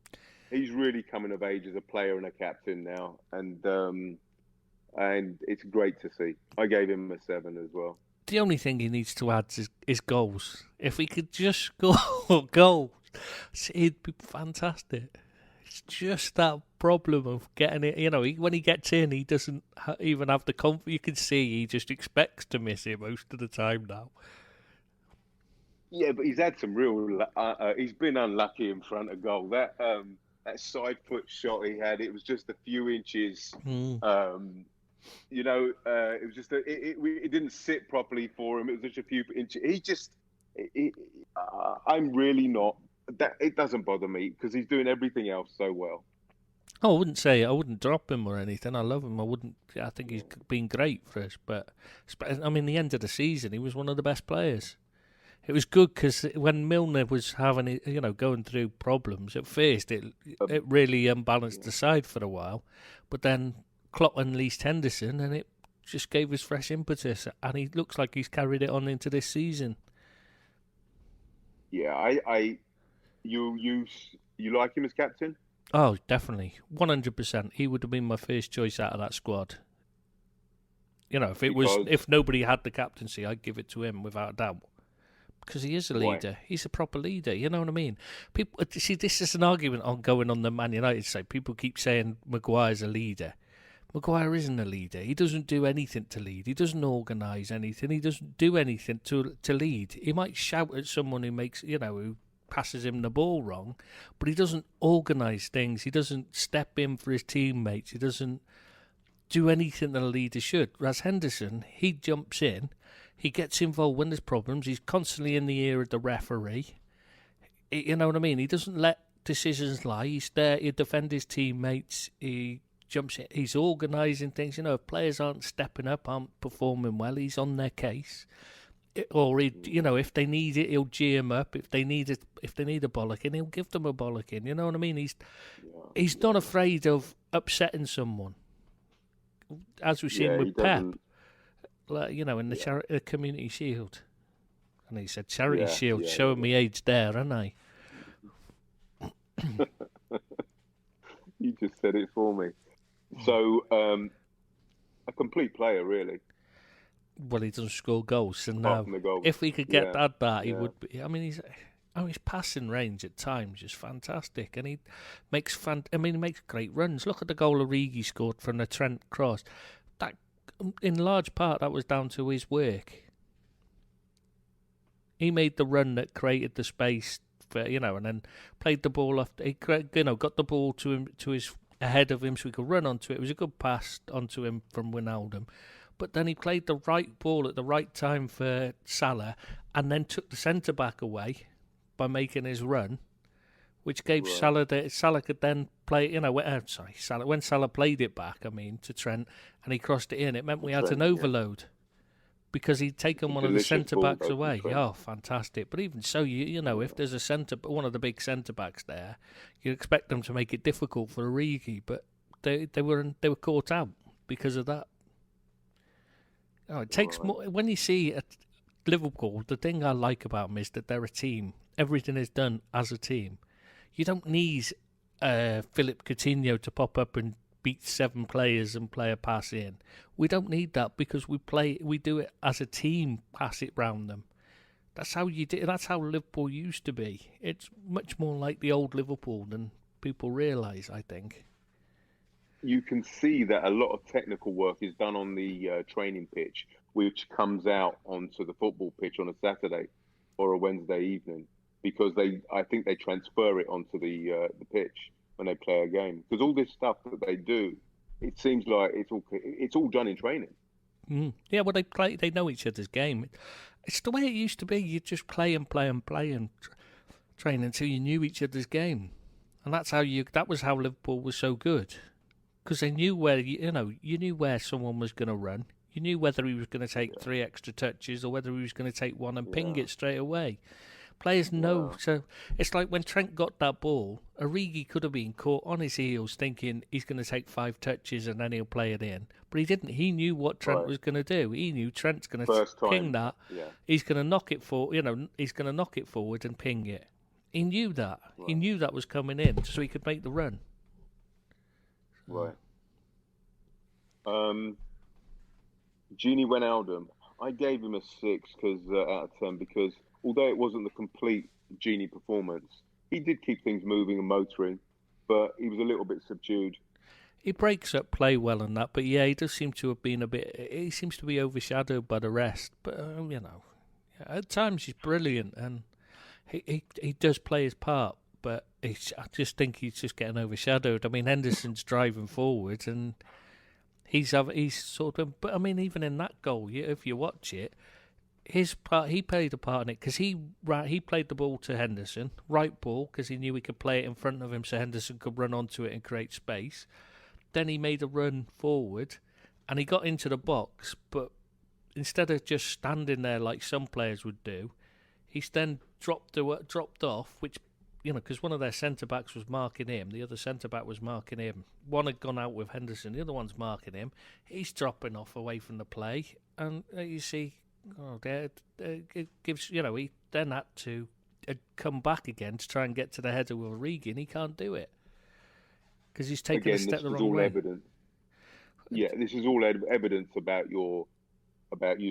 He's really coming of age as a player and a captain now. And it's great to see. I gave him a 7 as well. The only thing he needs to add is goals. If he could just score goals, it'd be fantastic. It's just that problem of getting it. You know, when he gets in, he doesn't even have the confidence. You can see he just expects to miss it most of the time now. Yeah, but he's had some real. He's been unlucky in front of goal. That side foot shot he had, it was just a few inches. You know, it was just it didn't sit properly for him. It was just a few inches. I'm really not. That it doesn't bother me because he's doing everything else so well. Oh, I wouldn't say I wouldn't drop him or anything. I love him. I think he's been great for us. But I mean, the end of the season, he was one of the best players. It was good because when Milner was having, going through problems at first, it really unbalanced the side for a while. But then Klopp unleashed Henderson, and it just gave us fresh impetus. And he looks like he's carried it on into this season. Yeah, you like him as captain? Oh, definitely, 100%. He would have been my first choice out of that squad. You know, if nobody had the captaincy, I'd give it to him without a doubt. Because he is a leader. Why? He's a proper leader. You know what I mean? People see this is an argument going on the Man United side. People keep saying Maguire's a leader. Maguire isn't a leader. He doesn't do anything to lead. He doesn't organise anything. He doesn't do anything to lead. He might shout at someone who passes him the ball wrong, but he doesn't organise things. He doesn't step in for his teammates. He doesn't do anything that a leader should. Whereas Henderson, he jumps in. He gets involved when there's problems. He's constantly in the ear of the referee. You know what I mean? He doesn't let decisions lie. He's there. He defends his teammates. He jumps in. He's organising things. If players aren't stepping up, aren't performing well, he's on their case. Or if they need it, he'll gee them up. If they need a bollocking, he'll give them a bollocking. You know what I mean? He's not afraid of upsetting someone, as we've seen with Pep. In the Community Shield. And he said, Charity Shield, showing me age there, haven't I? You just said it for me. So, a complete player, really. Well, he doesn't score goals. So now, if we could get that, he would be. I mean, his passing range at times is fantastic. And he makes great runs. Look at the goal Origi scored from the Trent cross. In large part, that was down to his work. He made the run that created the space for, and then played the ball off. He, got the ball to him, ahead of him, so he could run onto it. It was a good pass onto him from Wijnaldum. But then he played the right ball at the right time for Salah, and then took the centre back away by making his run, which gave Salah Salah could then play. When Salah played it back, to Trent, and he crossed it in, it meant we had an overload because he'd taken one of the centre backs away. Oh, fantastic! But even so, if there's one of the big centre backs there, you expect them to make it difficult for Origi, but they were caught out because of that. Oh, it takes more when you see at Liverpool. The thing I like about them is that they're a team. Everything is done as a team. You don't need Philip Coutinho to pop up and beat 7 players and play a pass in. We don't need that because we do it as a team, pass it round them. That's how you do. That's how Liverpool used to be. It's much more like the old Liverpool than people realise, I think. You can see that a lot of technical work is done on the training pitch, which comes out onto the football pitch on a Saturday or a Wednesday evening. Because I think they transfer it onto the pitch when they play a game. Because all this stuff that they do, it seems like it's all done in training. Yeah, well, they know each other's game. It's the way it used to be. You just play and train until you knew each other's game, and that was how Liverpool was so good. Because they knew where you knew where someone was going to run. You knew whether he was going to take 3 extra touches or whether he was going to take 1 and ping it straight away. Players know. So it's like when Trent got that ball, Origi could have been caught on his heels thinking he's going to take 5 touches and then he'll play it in. But he didn't. He knew what Trent was going to do. He knew Trent's going to ping that. Yeah. He's going to knock it he's going to knock it forward and ping it. He knew that. Right. He knew that was coming in so he could make the run. Right. Gini Wijnaldum, I gave him a 6 out of 10 because although it wasn't the complete Gini performance, he did keep things moving and motoring, but he was a little bit subdued. He breaks up play well and that, but yeah, he does seem to have been he seems to be overshadowed by the rest. But, at times he's brilliant and he does play his part, but I just think he's just getting overshadowed. I mean, Henderson's driving forward and he's sort of, but I mean, even in that goal, if you watch it, his part, he played a part in it because he played the ball to Henderson, right ball, because he knew he could play it in front of him so Henderson could run onto it and create space. Then he made a run forward and he got into the box, but instead of just standing there like some players would do, he's then dropped off, which, because one of their centre-backs was marking him, the other centre-back was marking him. One had gone out with Henderson, the other one's marking him. He's dropping off away from the play, and you see, it gives, he then had to come back again to try and get to the header with Origi, and he can't do it because he's taken a step the wrong way. Yeah, this is all evidence about you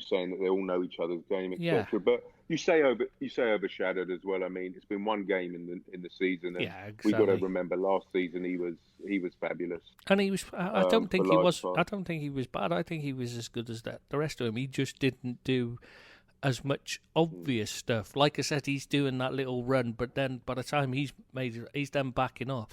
saying that they all know each other's game, etc. Yeah. But you say overshadowed as well. I mean, it's been one game in the season, and exactly. We got to remember last season he was fabulous. And he was. I don't think he was. I don't think he was bad. I think he was as good as the rest of them. He just didn't do as much obvious stuff. Like I said, he's doing that little run, but then by the time he's then backing off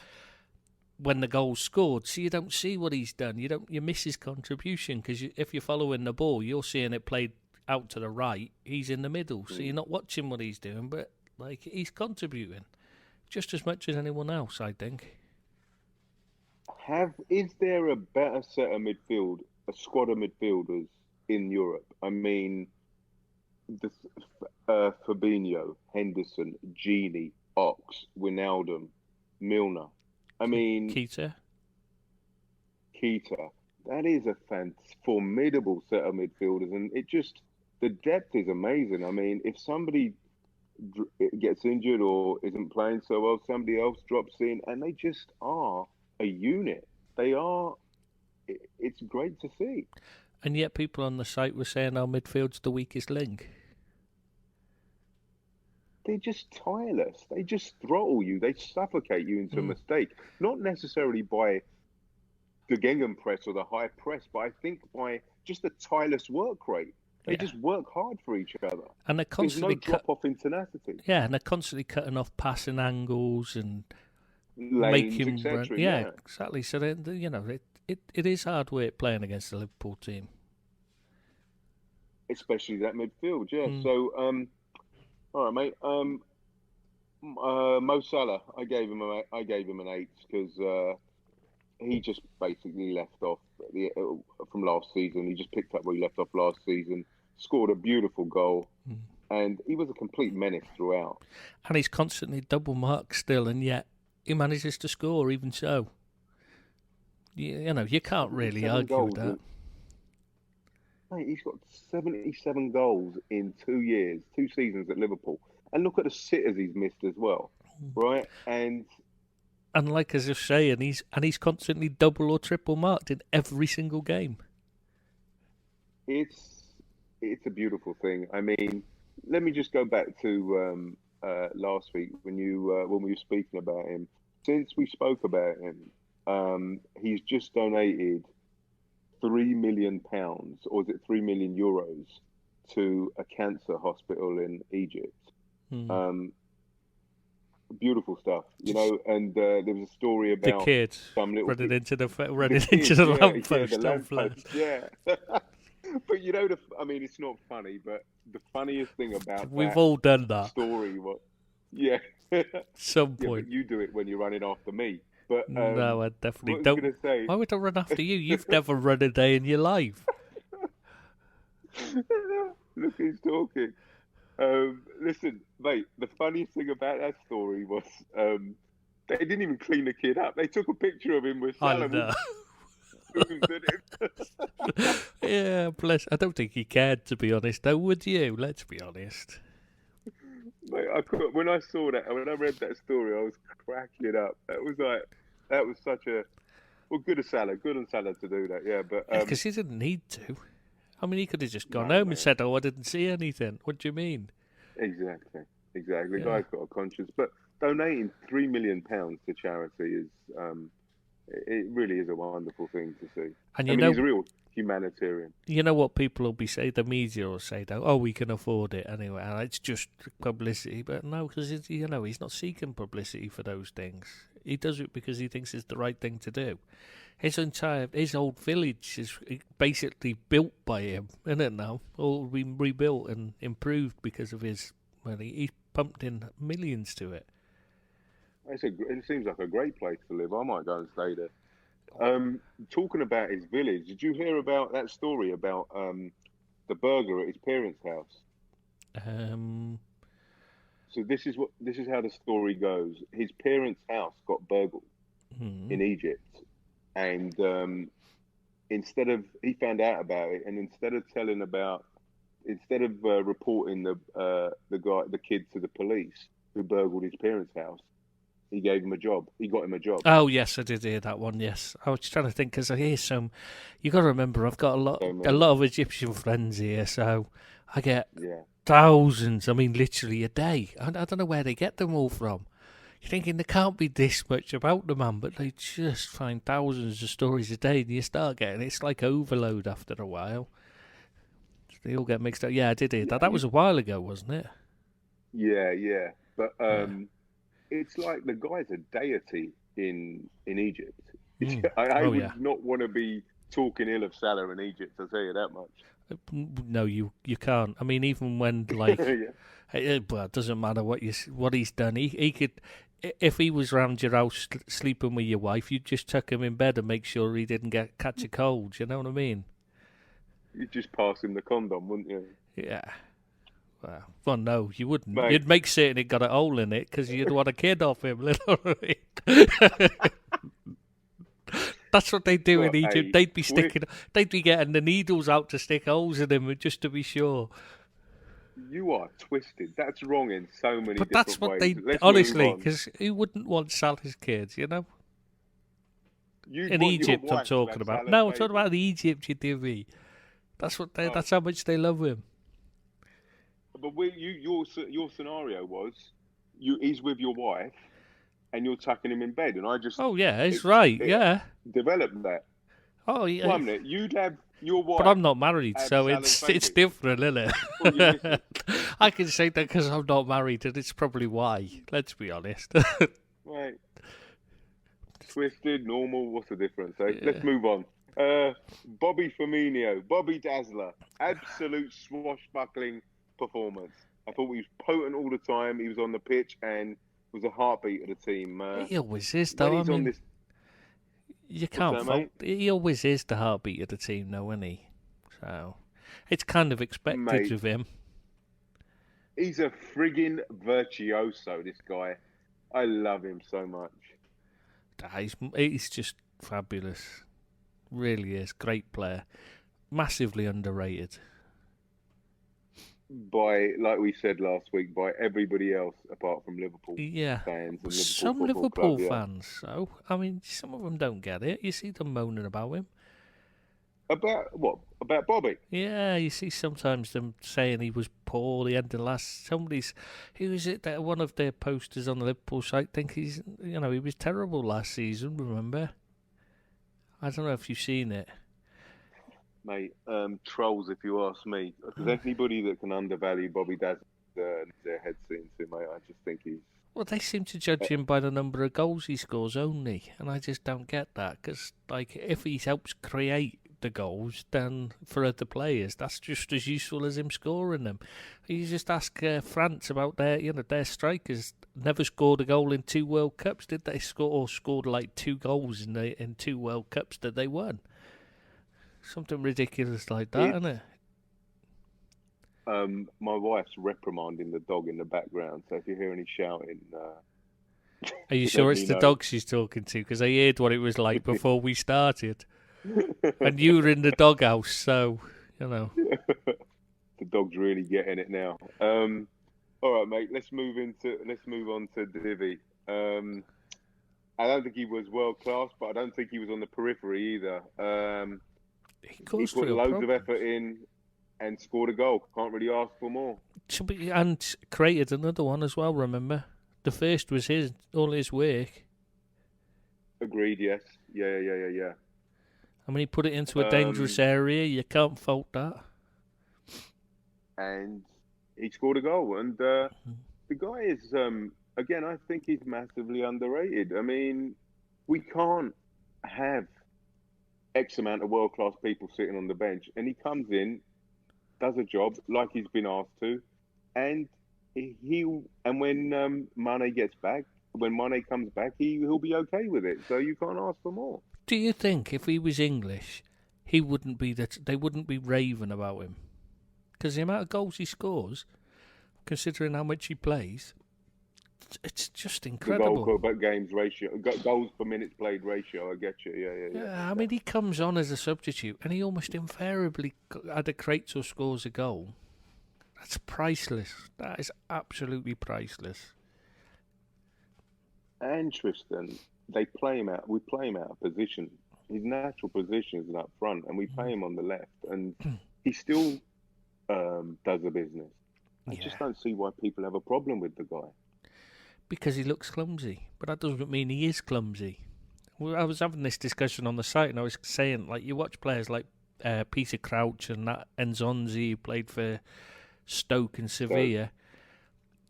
when the goal's scored, so you don't see what he's done. You miss his contribution because if you're following the ball, you're seeing it played out to the right. He's in the middle, so you're not watching what he's doing, but like he's contributing just as much as anyone else, I think. Is there a better set of midfield, a squad of midfielders in Europe? I mean, Fabinho, Henderson, Gini, Ox, Wijnaldum, Milner. I mean, Keita. That is a formidable set of midfielders, and the depth is amazing. I mean, if somebody gets injured or isn't playing so well, somebody else drops in, and they just are a unit. They are. It's great to see. And yet, people on the site were saying our midfield's the weakest link. They're just tireless. They just throttle you. They suffocate you into a mistake. Not necessarily by the gegenpress or the high press, but I think by just the tireless work rate. They just work hard for each other. And they're constantly There's no drop-off in tenacity. Yeah, and they're constantly cutting off passing angles and lanes, making etc. run. Yeah, exactly. So, it is hard work playing against the Liverpool team. Especially that midfield, yeah. So, all right, mate. Mo Salah, I gave him an 8 because he just basically left off from last season. He just picked up where he left off last season, scored a beautiful goal, and he was a complete menace throughout. And he's constantly double marked still, and yet he manages to score. Even so, you can't really argue with that. Mate, he's got 77 goals in 2 seasons at Liverpool. And look at the sitters he's missed as well, right? And like as you're saying, he's constantly double or triple marked in every single game. It's a beautiful thing. I mean, let me just go back to last week when we were speaking about him. Since we spoke about him, he's just donated £3 million, or is it €3 million, to a cancer hospital in Egypt. Beautiful stuff, and there was a story about the kid running into the lamppost. Yeah. But it's not funny, but the funniest thing about we've all done that story was, some point. But you do it when you're running after me. But no, I definitely don't. Why would I run after you? You've never run a day in your life. Look who's talking. Listen, mate, the funniest thing about that story was they didn't even clean the kid up. They took a picture of him with Salah. Yeah, bless. I don't think he cared, to be honest, though, would you? Let's be honest. Mate, when I saw that, when I read that story, I was cracking up. That was such a... Well, good on Salah to do that, yeah. But because he didn't need to. I mean, he could have just gone home and said, "Oh, I didn't see anything." What do you mean? Exactly. The guy's got a conscience. But donating £3 million to charity is, it really is a wonderful thing to see. And he's a real humanitarian. You know what people will be saying? The media will say, though, "Oh, we can afford it anyway. And it's just publicity." But no, because he's not seeking publicity for those things. He does it because he thinks it's the right thing to do. His old village is basically built by him, isn't it now? All been rebuilt and improved because of his money. He's pumped in millions to it. It seems like a great place to live. I might go and stay there. Talking about his village, did you hear about that story about the burglar at his parents' house? So this is how the story goes. His parents' house got burgled in Egypt. And he found out about it, and instead of reporting the kid to the police who burgled his parents' house, he gave him a job. He got him a job. Oh yes, I did hear that one. Yes, I was trying to think because I hear some. You got to remember, I've got a lot of Egyptian friends here, so I get thousands. I mean, literally a day. I don't know where they get them all from. You're thinking there can't be this much about the man, but they just find thousands of stories a day, and you start getting it's like overload after a while. They all get mixed up. Yeah, I did hear that. That was a while ago, wasn't it? Yeah. But it's like the guy's a deity in Egypt. I would not want to be talking ill of Salah in Egypt, I'll tell you that much. No, you can't. I mean, even when well, it doesn't matter what he's done. He could, if he was round your house sleeping with your wife, you'd just tuck him in bed and make sure he didn't catch a cold. You know what I mean? You'd just pass him the condom, wouldn't you? Yeah. Well, no, you wouldn't. Mate. You'd make certain it got a hole in it because you'd want a kid off him, literally. That's what they do in Egypt. They'd be getting the needles out to stick holes in him just to be sure. You are twisted. That's wrong in so many different ways. But that's what they honestly, because who wouldn't want Salah's kids? You know. In Egypt, I'm talking about. No, I'm talking about Egypt. You do me. That's what they. That's how much they love him. But your scenario was, he's with your wife, and you're tucking him in bed, and I just... Oh, yeah, it's right, yeah. Developed that. Oh, yeah. 1 minute, you'd have your wife... But I'm not married, so it's different, isn't it? Well, I can say that because I'm not married, and it's probably why, let's be honest. Right. Twisted, normal, what's the difference? So let's move on. Bobby Firmino, Bobby Dazzler, absolute swashbuckling performance. I thought he was potent all the time. He was on the pitch and was a heartbeat of the team. He always is, though. I mean, you can't fault. He always is the heartbeat of the team, though, isn't he? So it's kind of expected of him. He's a friggin' virtuoso, this guy. I love him so much. He's just fabulous. Really is. Great player. Massively underrated. By, like we said last week, by everybody else apart from Liverpool fans. And some Liverpool fans, so. I mean, some of them don't get it. You see them moaning about him. About what? About Bobby? Yeah, you see sometimes them saying he was poor the end of last... Who is it that one of their posters on the Liverpool site think he was terrible last season, remember? I don't know if you've seen it. Mate, trolls if you ask me. Because anybody that can undervalue Bobby Dazzler their head seen to, mate, I just think he's... Well, they seem to judge him by the number of goals he scores only, and I just don't get that. Because, if he helps create the goals, then for other players, that's just as useful as him scoring them. You just ask France about their strikers. Never scored a goal in 2 World Cups, did they? Scored like 2 goals in 2 World Cups that they won. Something ridiculous like that, isn't it? My wife's reprimanding the dog in the background, so if you hear any shouting, are you sure it's the dog she's talking to? Because I heard what it was like before we started, and you were in the doghouse, so you know. The dog's really getting it now. All right, mate. Let's move on to Divi. I don't think he was world class, but I don't think he was on the periphery either. He put loads of effort in and scored a goal. Can't really ask for more. And created another one as well, remember? The first was all his work. Agreed, yes. Yeah. I mean, he put it into a dangerous area. You can't fault that. And he scored a goal. And the guy is, again, I think he's massively underrated. I mean, we can't have X amount of world-class people sitting on the bench. And he comes in, does a job like he's been asked to, and when Mane gets back, when Mane comes back, he'll be okay with it. So you can't ask for more. Do you think if he was English, they wouldn't be raving about him? Because the amount of goals he scores, considering how much he plays, it's just incredible. The goal per games ratio, goals per minutes played ratio. I get you. Yeah, I mean, he comes on as a substitute, and he almost invariably either creates or scores a goal. That's priceless. That is absolutely priceless. And Tristan, we play him out of position. His natural position is up front, and we play him on the left, and he still does the business. I just don't see why people have a problem with the guy. Because he looks clumsy, but that doesn't mean he is clumsy. I was having this discussion on the site, and I was saying, like, you watch players like Peter Crouch and that Enzonzi, who played for Stoke and Sevilla.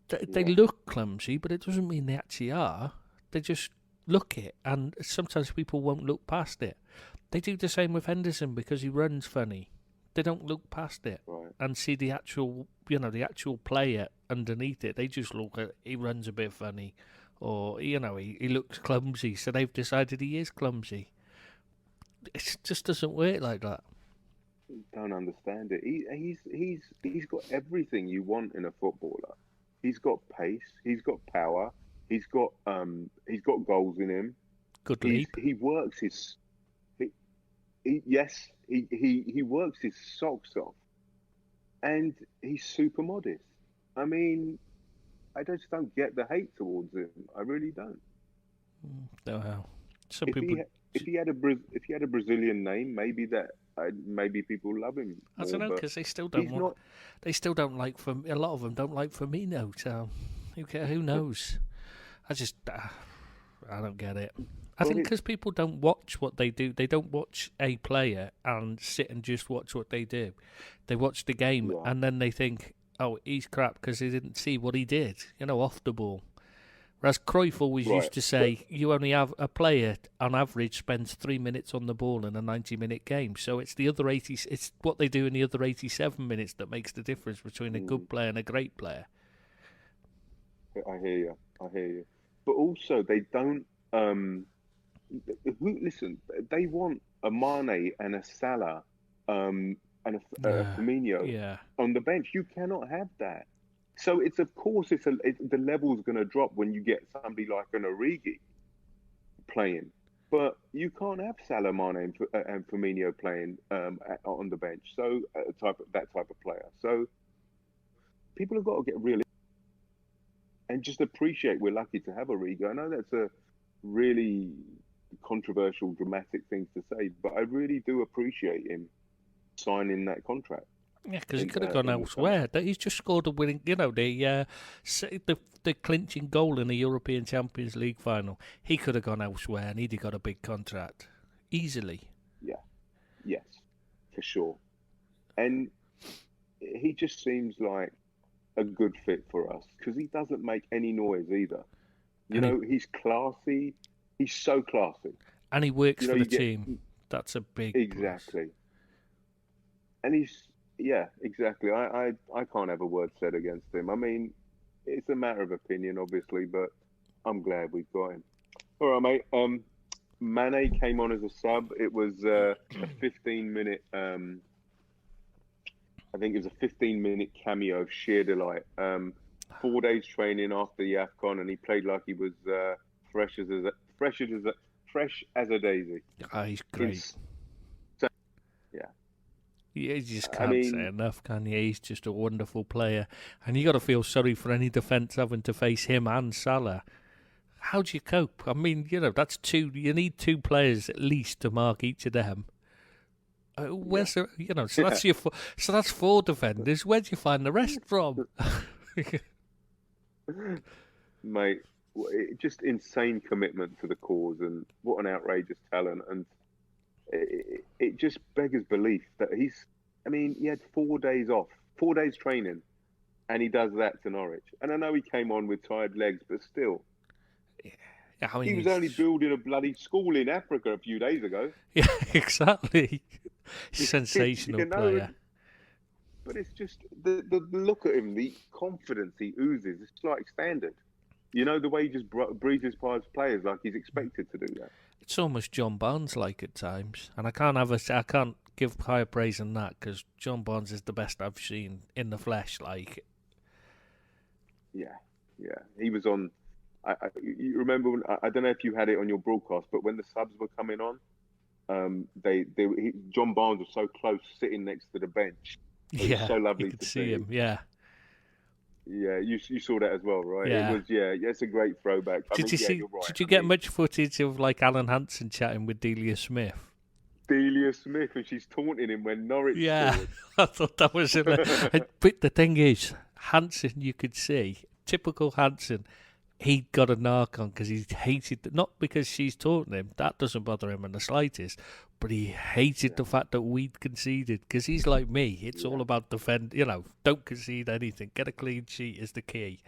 They look clumsy, but it doesn't mean they actually are. They just look it, and sometimes people won't look past it. They do the same with Henderson because he runs funny. They don't look past it and see the actual player underneath it. They just look at he runs a bit funny, or he looks clumsy. So they've decided he is clumsy. It just doesn't work like that. Don't understand it. He's got everything you want in a footballer. He's got pace. He's got power. He's got goals in him. Good leap. He works his. He works his socks off, and he's super modest. I mean, I just don't get the hate towards him. I really don't. No, if he had a Brazilian name, maybe people love him. I don't know, because they still don't They still don't like. A lot of them don't like Firmino. So who knows? I don't get it. I think because people don't watch what they do. They don't watch a player and sit and just watch what they do. They watch the game and then they think, oh, he's crap because they didn't see what he did, off the ball. Whereas Cruyff always used to say, you only have a player, on average, spends 3 minutes on the ball in a 90-minute game. So it's it's what they do in the other 87 minutes that makes the difference between a good player and a great player. I hear you. But also, they don't... listen, they want a Mane and a Salah and a Firmino on the bench. You cannot have that. So the level's going to drop when you get somebody like an Origi playing. But you can't have Salah, Mane and Firmino playing on the bench. So that type of player. So people have got to get realistic and just appreciate we're lucky to have Origi. I know that's a really controversial, dramatic thing to say, but I really do appreciate him signing that contract. Yeah, because he could have gone elsewhere. He's just scored a winning, the clinching goal in the European Champions League final. He could have gone elsewhere and he'd have got a big contract easily. Yeah, yes, for sure. And he just seems like a good fit for us because he doesn't make any noise either. He's classy. He's so classy. And he works for the team. That's a big exactly. Plus. And he's exactly. I can't have a word said against him. I mean, it's a matter of opinion, obviously, but I'm glad we've got him. All right, mate. Mane came on as a sub. It was a 15-minute I think it was a 15-minute cameo of sheer delight. 4 days training after the AFCON, and he played like he was fresh as a daisy. Oh, he's great. Yeah. You just can't say enough, can you? He's just a wonderful player. And you got to feel sorry for any defence having to face him and Salah. How do you cope? I mean, that's two. You need two players at least to mark each of them. Where's so that's so that's 4 defenders. Where do you find the rest from? Mate, just insane commitment to the cause, and what an outrageous talent. And it just beggars belief that he had 4 days off, 4 days training, and he does that to Norwich. And I know he came on with tired legs, but still. Yeah, he was only building a bloody school in Africa a few days ago. Yeah, exactly. Sensational player. But it's just the look at him, the confidence he oozes. It's like standard. The way he just breezes past players like he's expected to do that. It's almost John Barnes-like at times, and I can't give higher praise than that because John Barnes is the best I've seen in the flesh. Like, yeah, he was on. You remember when, I don't know if you had it on your broadcast, but when the subs were coming on, John Barnes was so close, sitting next to the bench. It was so lovely to see him. Yeah. Yeah, you saw that as well, right? Yeah. It was, it's a great throwback. Did you get much footage of like Alan Hansen chatting with Delia Smith? Delia Smith, and she's taunting him when Norwich scored. I thought that was but the thing is, Hansen, you could see, typical Hansen, he got a narc on because he hated, not because she's taunting him, that doesn't bother him in the slightest, but he hated the fact that we'd conceded because he's like me. It's all about defend, don't concede anything. Get a clean sheet is the key.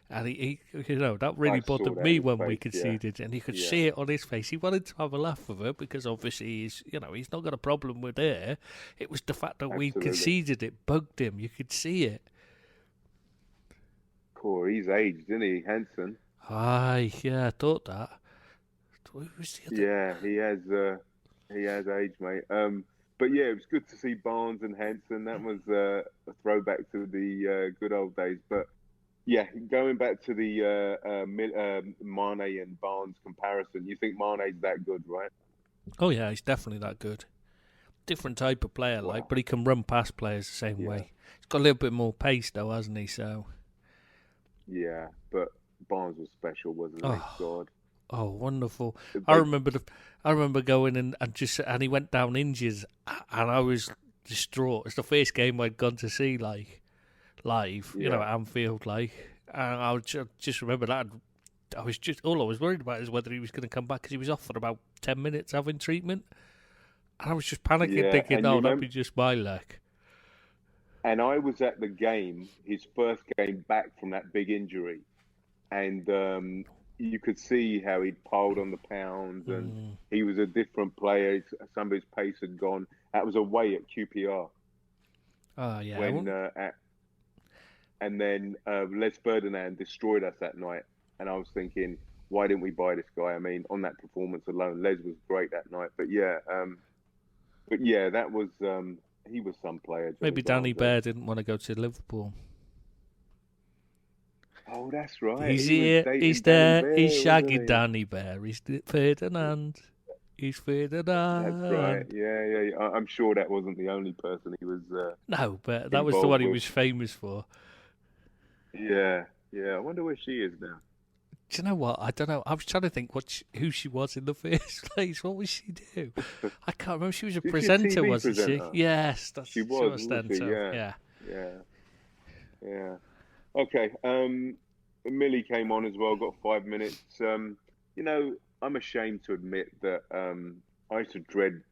And he that really bothered me when we conceded, and you could see it on his face. He wanted to have a laugh with her because obviously he's not got a problem with her. It was the fact that we conceded, it bugged him. You could see it. Cool, he's aged, isn't he, Hansen? Aye, yeah, I thought that. Yeah, he has aged, mate. But yeah, it was good to see Barnes and Hansen. That was a throwback to the good old days. But yeah, going back to the Mane and Barnes comparison, you think Mane's that good, right? Oh yeah, he's definitely that good. Different type of player, but he can run past players the same way. He's got a little bit more pace, though, hasn't he? So. Yeah, but Barnes was special, wasn't he? God. Oh, wonderful! I remember going and he went down injured, and I was distraught. It's the first game I'd gone to see live, at Anfield, and I just remember that. All I was worried about is whether he was going to come back because he was off for about 10 minutes having treatment, and I was just panicking, thinking, that'd be just my luck. And I was at the game, his first game back from that big injury, and you could see how he'd piled on the pounds, and he was a different player. Some of his pace had gone. That was away at QPR. Oh yeah. And then Les Ferdinand destroyed us that night, and I was thinking, why didn't we buy this guy? I mean, on that performance alone, Les was great that night. But that was. He was some player. Maybe Danny Bear didn't want to go to Liverpool. Oh, that's right. He's here. He's there. Bear, he's shagging Danny Bear. He's Ferdinand. He's Ferdinand. That's right. Yeah. I'm sure that wasn't the only person he was. No, but that was the one he was famous for. Yeah. I wonder where she is now. Do you know what? I don't know. I was trying to think who she was in the first place. What was she do? I can't remember. She was a presenter, wasn't she? Yes, she was. Yeah. Okay. Millie came on as well. Got 5 minutes. I'm ashamed to admit that I used to dread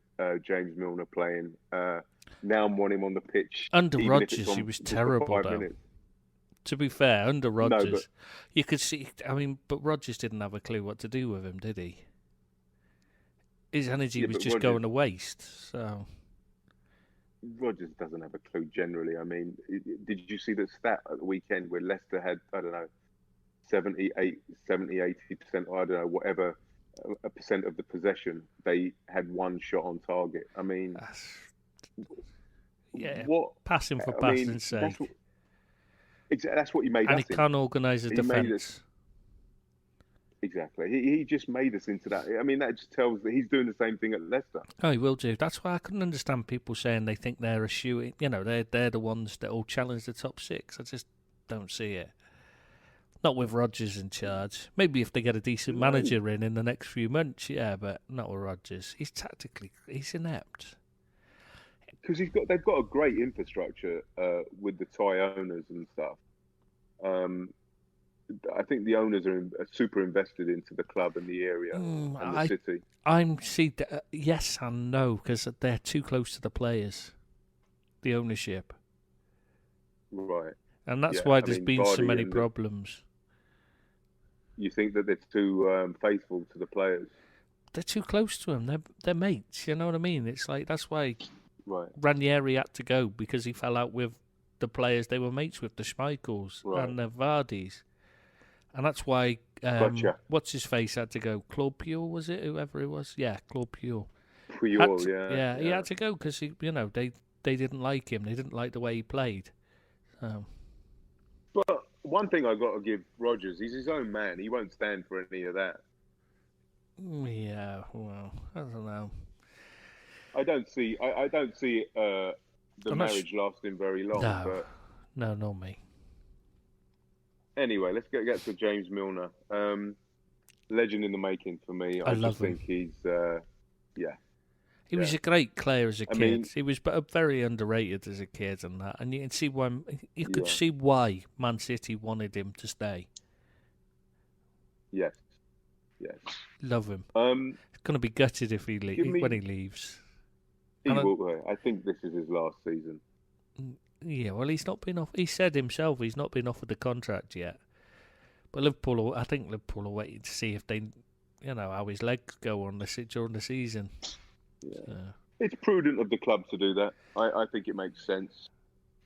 James Milner playing. Now I'm wanting him on the pitch. Under Rodgers, he was terrible, though. Minutes. To be fair, under Rodgers, you could see. I mean, but Rodgers didn't have a clue what to do with him, did he? His energy was just going to waste. So Rodgers doesn't have a clue generally. I mean, did you see the stat at the weekend where Leicester had, I don't know, 70, 80%, I don't know, whatever a percent of the possession? They had one shot on target. I mean, passing for passing's sake. That's what he made us. And he can't organise a defence. Exactly. He just made us into that. I mean, that just tells that he's doing the same thing at Leicester. Oh, he will do. That's why I couldn't understand people saying they think they're a shoe. You know, they're the ones that will challenge the top six. I just don't see it. Not with Rodgers in charge. Maybe if they get a decent manager in the next few months, yeah, but not with Rodgers. He's inept. Because they've got a great infrastructure with the Thai owners and stuff. I think the owners are super invested into the club and the area and the city. Yes and no, because they're too close to the players, the ownership. Right. And that's why there's been so many problems. You think that they're too faithful to the players? They're too close to them. They're mates, you know what I mean? It's like, that's why Ranieri had to go, because he fell out with the players they were mates with, the Schmeichels and the Vardis. And that's why, what's his face had to go? Claude Puel, was it? Whoever it was? Yeah, Claude Puel. He had to go because they didn't like him. They didn't like the way he played. But one thing I've got to give Rodgers, he's his own man. He won't stand for any of that. Yeah, well, I don't know. I don't see the marriage lasting very long. No, not me. Anyway, let's get to James Milner. Legend in the making for me. I love think he's, He was a great player as a kid. He was very underrated as a kid and that. And you can see why. You could see why Man City wanted him to stay. Yes. Love him. He's going to be gutted if when he leaves. He will. I think this is his last season. Yeah, well, he's not been off. He said himself he's not been offered the contract yet. But I think Liverpool are waiting to see if they, how his legs go during the season. Yeah. So. It's prudent of the club to do that. I think it makes sense.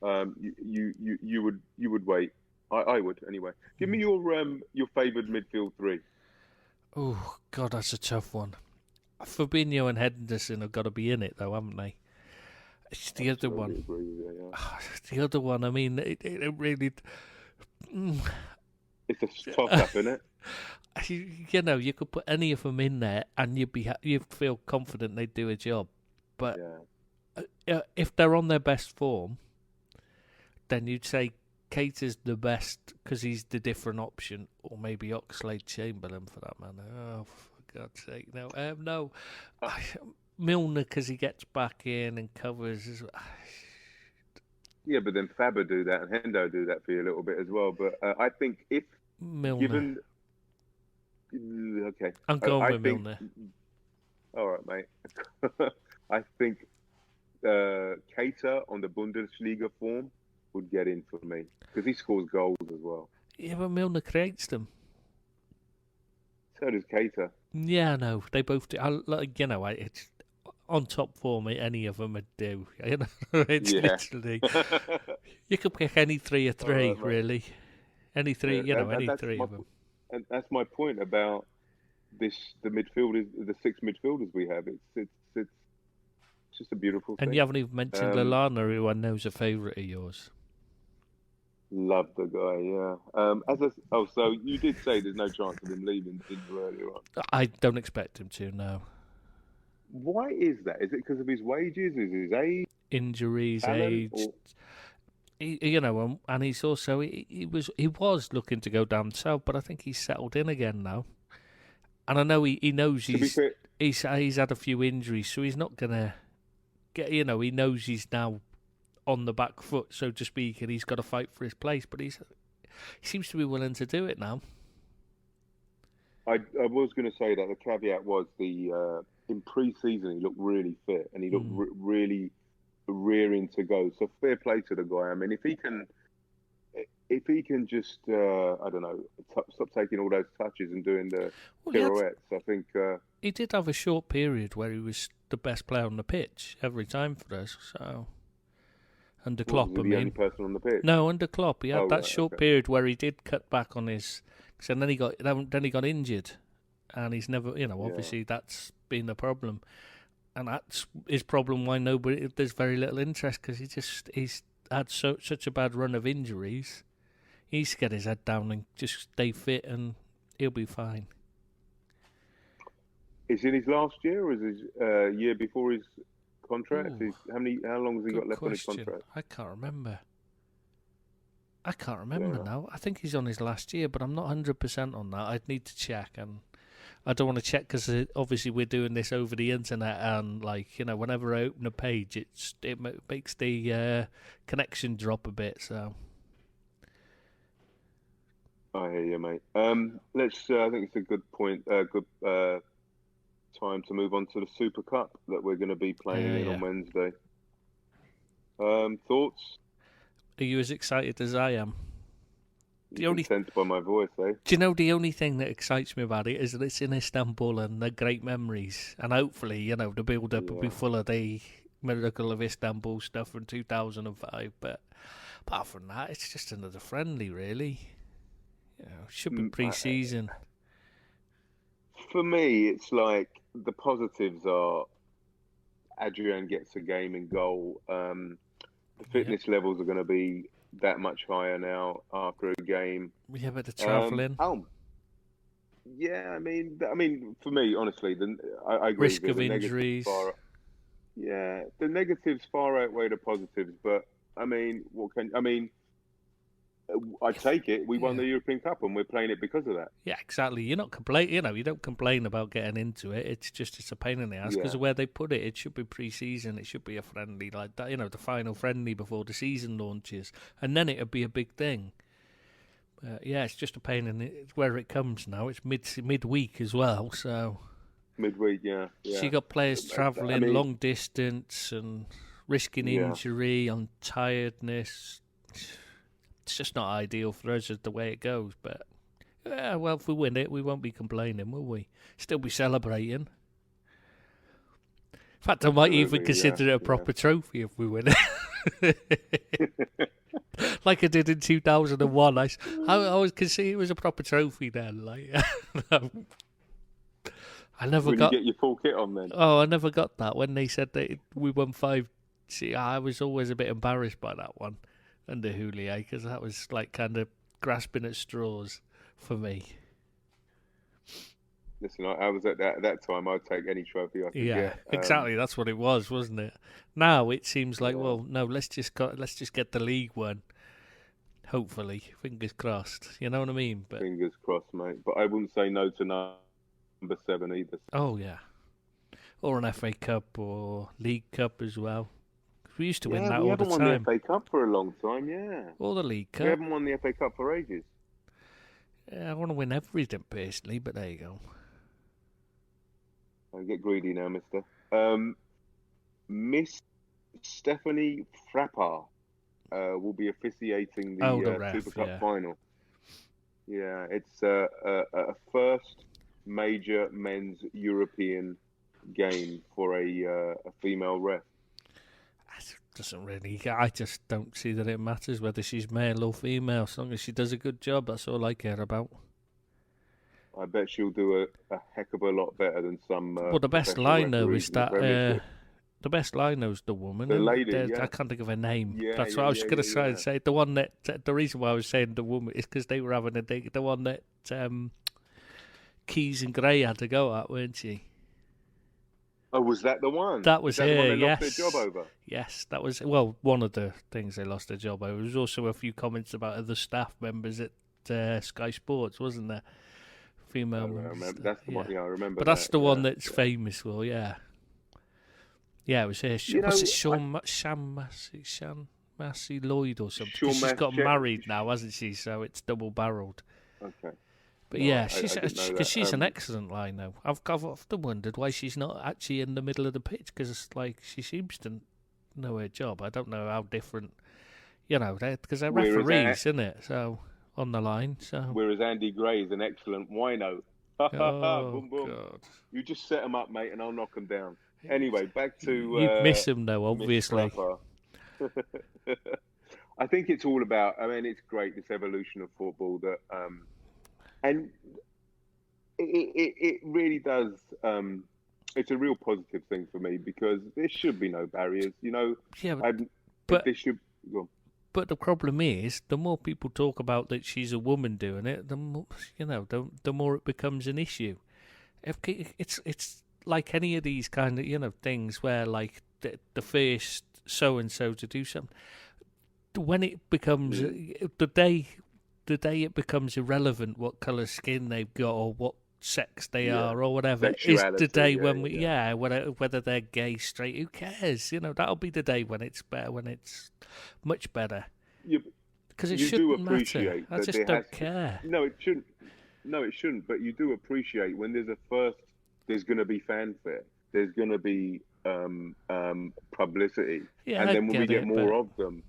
You would wait. I would anyway. Give me your favoured midfield three. Oh God, that's a tough one. Fabinho and Henderson have got to be in it though, haven't they? It's the other one. Agree with you, yeah. The other one. I mean, it really. It's a toss-up, isn't it? You could put any of them in there, and you'd feel confident they'd do a job. But if they're on their best form, then you'd say Keita's the best because he's the different option, or maybe Oxlade-Chamberlain for that matter. Oh, for God's sake, no, no. Milner because he gets back in and covers. Yeah, but then Faber do that and Hendo do that for you a little bit as well. But I think if Milner. Okay. I'm going with Milner. All right, mate. I think Keita on the Bundesliga form would get in for me because he scores goals as well. Yeah, but Milner creates them. So does Keita. Yeah, no, they both do. It's on top form, any of them would do. It's literally you could pick any three or three, really. Any three, any three of them. And that's my point about the midfielders, the six midfielders we have. It's just a beautiful thing. And you haven't even mentioned Lallana, who I know is a favourite of yours. Love the guy, yeah. So you did say there's no chance of him leaving, didn't you, earlier on? I don't expect him to, no. Why is that? Is it because of his wages? Is his age? Injuries, age. And he's also he was looking to go down south, but I think he's settled in again now. And I know he knows he's had a few injuries, so he's not gonna get. He knows he's now on the back foot, so to speak, and he's got to fight for his place. But he seems to be willing to do it now. I was going to say that the caveat was in pre-season he looked really fit and he looked really rearing to go. So fair play to the guy. I mean, if he can just I don't know, stop taking all those touches and doing the pirouettes, I think he did have a short period where he was the best player on the pitch every time for us. So under Klopp, was he the only person on the pitch? No, under Klopp, he had that short period where he did cut back on his. And then he got injured, and he's never, obviously that's been the problem. And that's his problem. Why there's very little interest, because he's had such a bad run of injuries. He needs to get his head down and just stay fit, and he'll be fine. Is it his last year, or is his year before his contract? How long has he got left on his contract? I can't remember now. I think he's on his last year, but I'm not 100% on that. I'd need to check, and I don't want to check because obviously we're doing this over the internet, and whenever I open a page, it makes the connection drop a bit. So I hear you, mate. Let's. I think it's a good point. Good time to move on to the Super Cup that we're going to be playing on Wednesday. Thoughts? Are you as excited as I am? You can sense by my voice, eh? Do you know the only thing that excites me about it is that it's in Istanbul and the great memories, and hopefully, the build-up will be full of the Miracle of Istanbul stuff from 2005. But apart from that, it's just another friendly, really. Should be pre-season. For me, it's like the positives are Adrian gets a game in goal. The fitness levels are going to be that much higher now after a game. Yeah, but the travelling. Yeah, I mean, for me, honestly, I agree. Risk of injuries. The negatives far outweigh the positives. But I take it. We won the European Cup, and we're playing it because of that. Yeah, exactly. You're not you don't complain about getting into it. It's a pain in the ass because of where they put it. It should be pre-season. It should be a friendly like that. The final friendly before the season launches, and then it'll be a big thing. It's just a pain in where it comes now. It's midweek as well, so midweek. Yeah. So you got players travelling long distance and risking injury on tiredness. It's just not ideal for us as the way it goes, but if we win it, we won't be complaining, will we? Still be celebrating. In fact, I might even consider it a proper trophy if we win it. Like I did in 2001. I always consider it was a proper trophy then. I never got. You get your full kit on then? Oh, I never got that when they said that we won 5. See, I was always a bit embarrassed by that one. Under Houllier, because that was kind of grasping at straws for me. Listen, I was at that time. I'd take any trophy I could get. Exactly. That's what it was, wasn't it? Now it seems like, well, no, let's just get the league one. Hopefully, fingers crossed. You know what I mean? But fingers crossed, mate. But I wouldn't say no to number 7 either. Oh yeah, or an FA Cup or League Cup as well. We used to win that all the time. We haven't won the FA Cup for a long time, Or the League Cup. We haven't won the FA Cup for ages. Yeah, I want to win everything personally, but there you go. I get greedy now, mister. Miss Stephanie Frappart will be officiating the ref, Super Cup final. Yeah, it's a first major men's European game for a female ref. Doesn't really. I just don't see that it matters whether she's male or female. As long as she does a good job, that's all I care about. I bet she'll do a heck of a lot better than some. Well, the best line though is that the best line is the woman. The lady. I can't think of her name. Yeah, that's what I was going to try and say. The one that the reason why I was saying the woman is because they were having a dig. The one that Keys and Gray had to go at, weren't she? Oh, was that the one? That was her, yes. They lost their job over? Yes, that was, one of the things they lost their job over. There was also a few comments about other staff members at Sky Sports, wasn't there? Female members. That's the one, I remember. But that's the one that's famous for, yeah. Yeah, it was her. Was it Sean Massey Lloyd or something? She's got married now, hasn't she? So it's double-barrelled. Okay. But yeah, she's an excellent line though. I've often wondered why she's not actually in the middle of the pitch, because she seems to know her job. I don't know how different, because they're referees, isn't it? So on the line. So whereas Andy Gray is an excellent wino. Oh, boom, boom. God. You just set him up, mate, and I'll knock him down. Anyway, back to you'd miss him though, obviously. I think it's all about. It's great, this evolution of football that. And it really does it's a real positive thing for me because there should be no barriers. Yeah, but there should. Go on. But the problem is, the more people talk about that she's a woman doing it, the more, the more it becomes an issue. It's like any of these kind of things where like the first so and so to do something, when it becomes the day it becomes irrelevant what colour skin they've got or what sex they are or whatever, is the day when whether they're gay, straight, who cares? That'll be the day when it's better, when it's much better. Because it shouldn't matter. I just don't care. No, it shouldn't. No, it shouldn't. But you do appreciate when there's a first. There's going to be fanfare. There's going to be publicity, and then when we get more of them.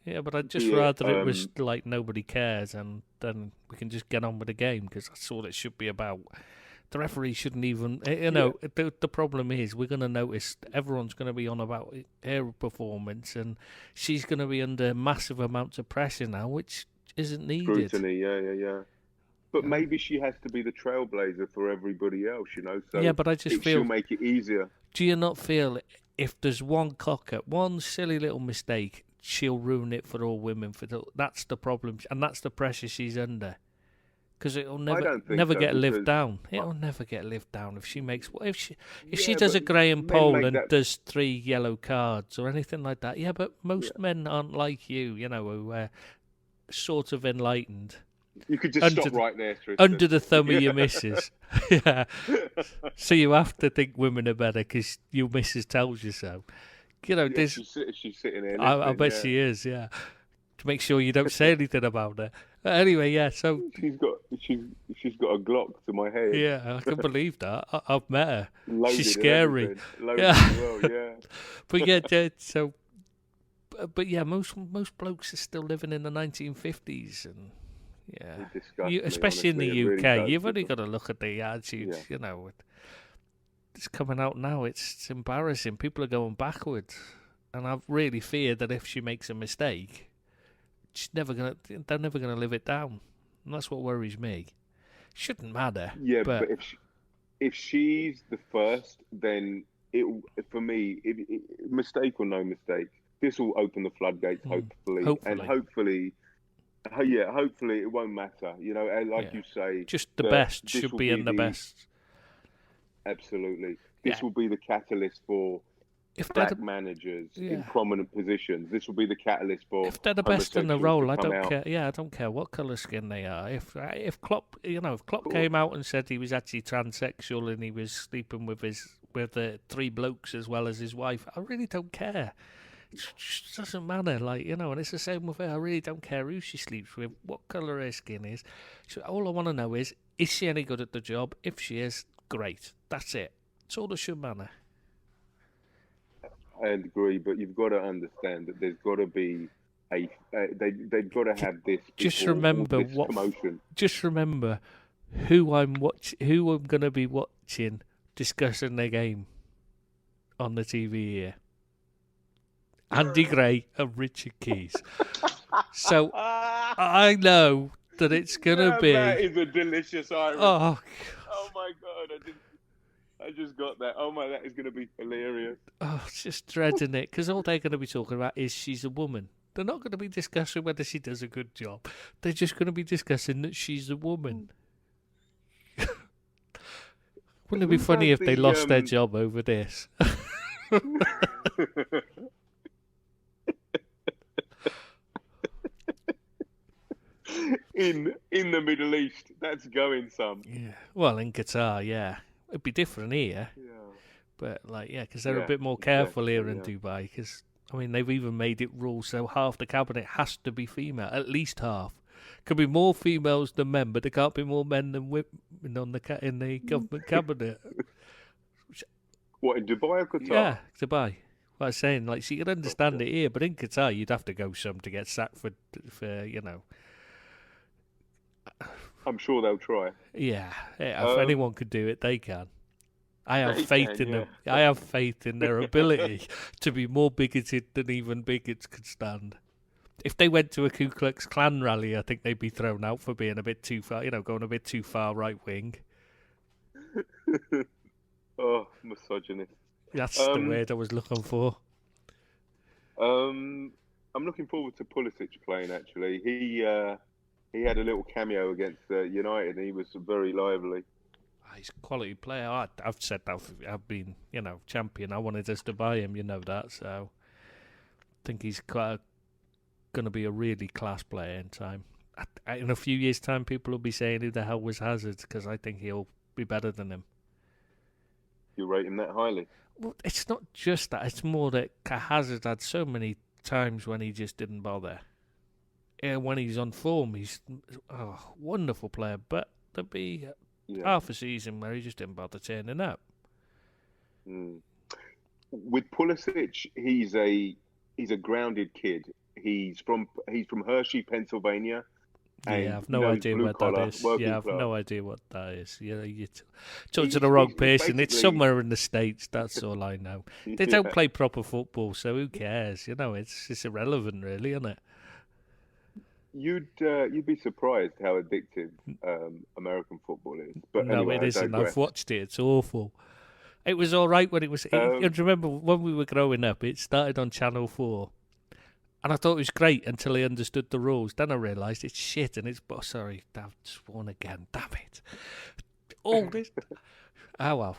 Yeah, but I'd just rather it was like nobody cares, and then we can just get on with the game, because that's all it should be about. The referee shouldn't even, the problem is we're going to notice everyone's going to be on about her performance, and she's going to be under massive amounts of pressure now, which isn't needed. Scrutiny, yeah. But maybe she has to be the trailblazer for everybody else, So yeah, but I just feel she'll make it easier. Do you not feel if there's one cock-up, one silly little mistake, she'll ruin it for all women? That's the problem, and that's the pressure she's under. Because it'll never get lived down. It'll never get lived down if she makes. If she does a Graham Poll and does 3 yellow cards or anything like that. Yeah, but most men aren't like you. Who are sort of enlightened. You could just stop right there, Tristan. Under the thumb of your missus. Yeah. So you have to think women are better because your missus tells you so. She's sitting there. I bet she is. Yeah. To make sure you don't say anything about her. Anyway, yeah. So she's got a Glock to my head. Yeah, I can believe that. I've met her. Loaded, she's scary. Loaded as well, yeah. But yeah, so. But yeah, most blokes are still living in the 1950s, and yeah, especially in the UK, really you've only got to look at the attitudes. It's coming out now. It's embarrassing. People are going backwards, and I really fear that if she makes a mistake, they're never gonna live it down, and that's what worries me. Shouldn't matter. Yeah, but if she's the first, then for me, mistake or no mistake, this will open the floodgates. Hopefully, and hopefully it won't matter. Like you say, just the best should be in the best. Absolutely, this will be the catalyst for black managers in prominent positions. This will be the catalyst for. If they're the best in the role, I don't care. Yeah, I don't care what colour skin they are. If Klopp, if Klopp came out and said he was actually transsexual and he was sleeping with the 3 blokes as well as his wife, I really don't care. It just doesn't matter, and it's the same with her. I really don't care who she sleeps with, what colour her skin is. So all I want to know is she any good at the job? If she is, great. That's it. That's all that should matter. I agree, but you've got to understand that there's got to be they've got to have this. Just remember commotion. Just remember who I'm going to be watching discussing their game on the TV here. Andy Gray and Richard Keys. So I know that it's going to be. That is a delicious Irish. Oh my God! I just got that. Oh my, that is going to be hilarious. Oh, just dreading it, because all they're going to be talking about is she's a woman. They're not going to be discussing whether she does a good job. They're just going to be discussing that she's a woman. Wouldn't it be funny if they lost their job over this? In the Middle East, that's going some. Yeah. Well, in Qatar, yeah. It'd be different here. Yeah. But, because they're a bit more careful here in Dubai. Because, they've even made it rule so half the cabinet has to be female. At least half. Could be more females than men, but there can't be more men than women in the government cabinet. What, in Dubai or Qatar? Yeah, Dubai. What I was saying, so you can understand it here, but in Qatar, you'd have to go some to get sacked for I'm sure they'll try. Yeah, if anyone could do it, they can. I have faith in them. I have faith in their ability to be more bigoted than even bigots could stand. If they went to a Ku Klux Klan rally, I think they'd be thrown out for being a bit too far, going a bit too far right wing. Oh, misogynist. That's the word I was looking for. I'm looking forward to Pulisic playing. Actually, he had a little cameo against United, and he was very lively. He's a quality player. I've said that I've been, champion. I wanted us to buy him, that. So I think he's going to be a really class player in time. In a few years' time, people will be saying, who the hell was Hazard? Because I think he'll be better than him. You rate him that highly? Well, it's not just that. It's more that Hazard had so many times when he just didn't bother. When he's on form, he's a wonderful player. But there'll be half a season where he just didn't bother turning up. With Pulisic, he's a grounded kid. He's from Hershey, Pennsylvania. Yeah, I've no idea what that is. Yeah, I've no idea what that is. You're talking to the wrong person. It's somewhere in the States. That's all I know. They don't play proper football, so who cares? It's irrelevant, really, isn't it? You'd be surprised how addictive American football is. But no, anyway, it isn't. I've watched it. It's awful. It was all right when it was. You remember when we were growing up? It started on Channel 4. And I thought it was great until I understood the rules. Then I realised it's shit and it's... Oh, sorry, I've sworn again. Damn it. All this... Oh, well.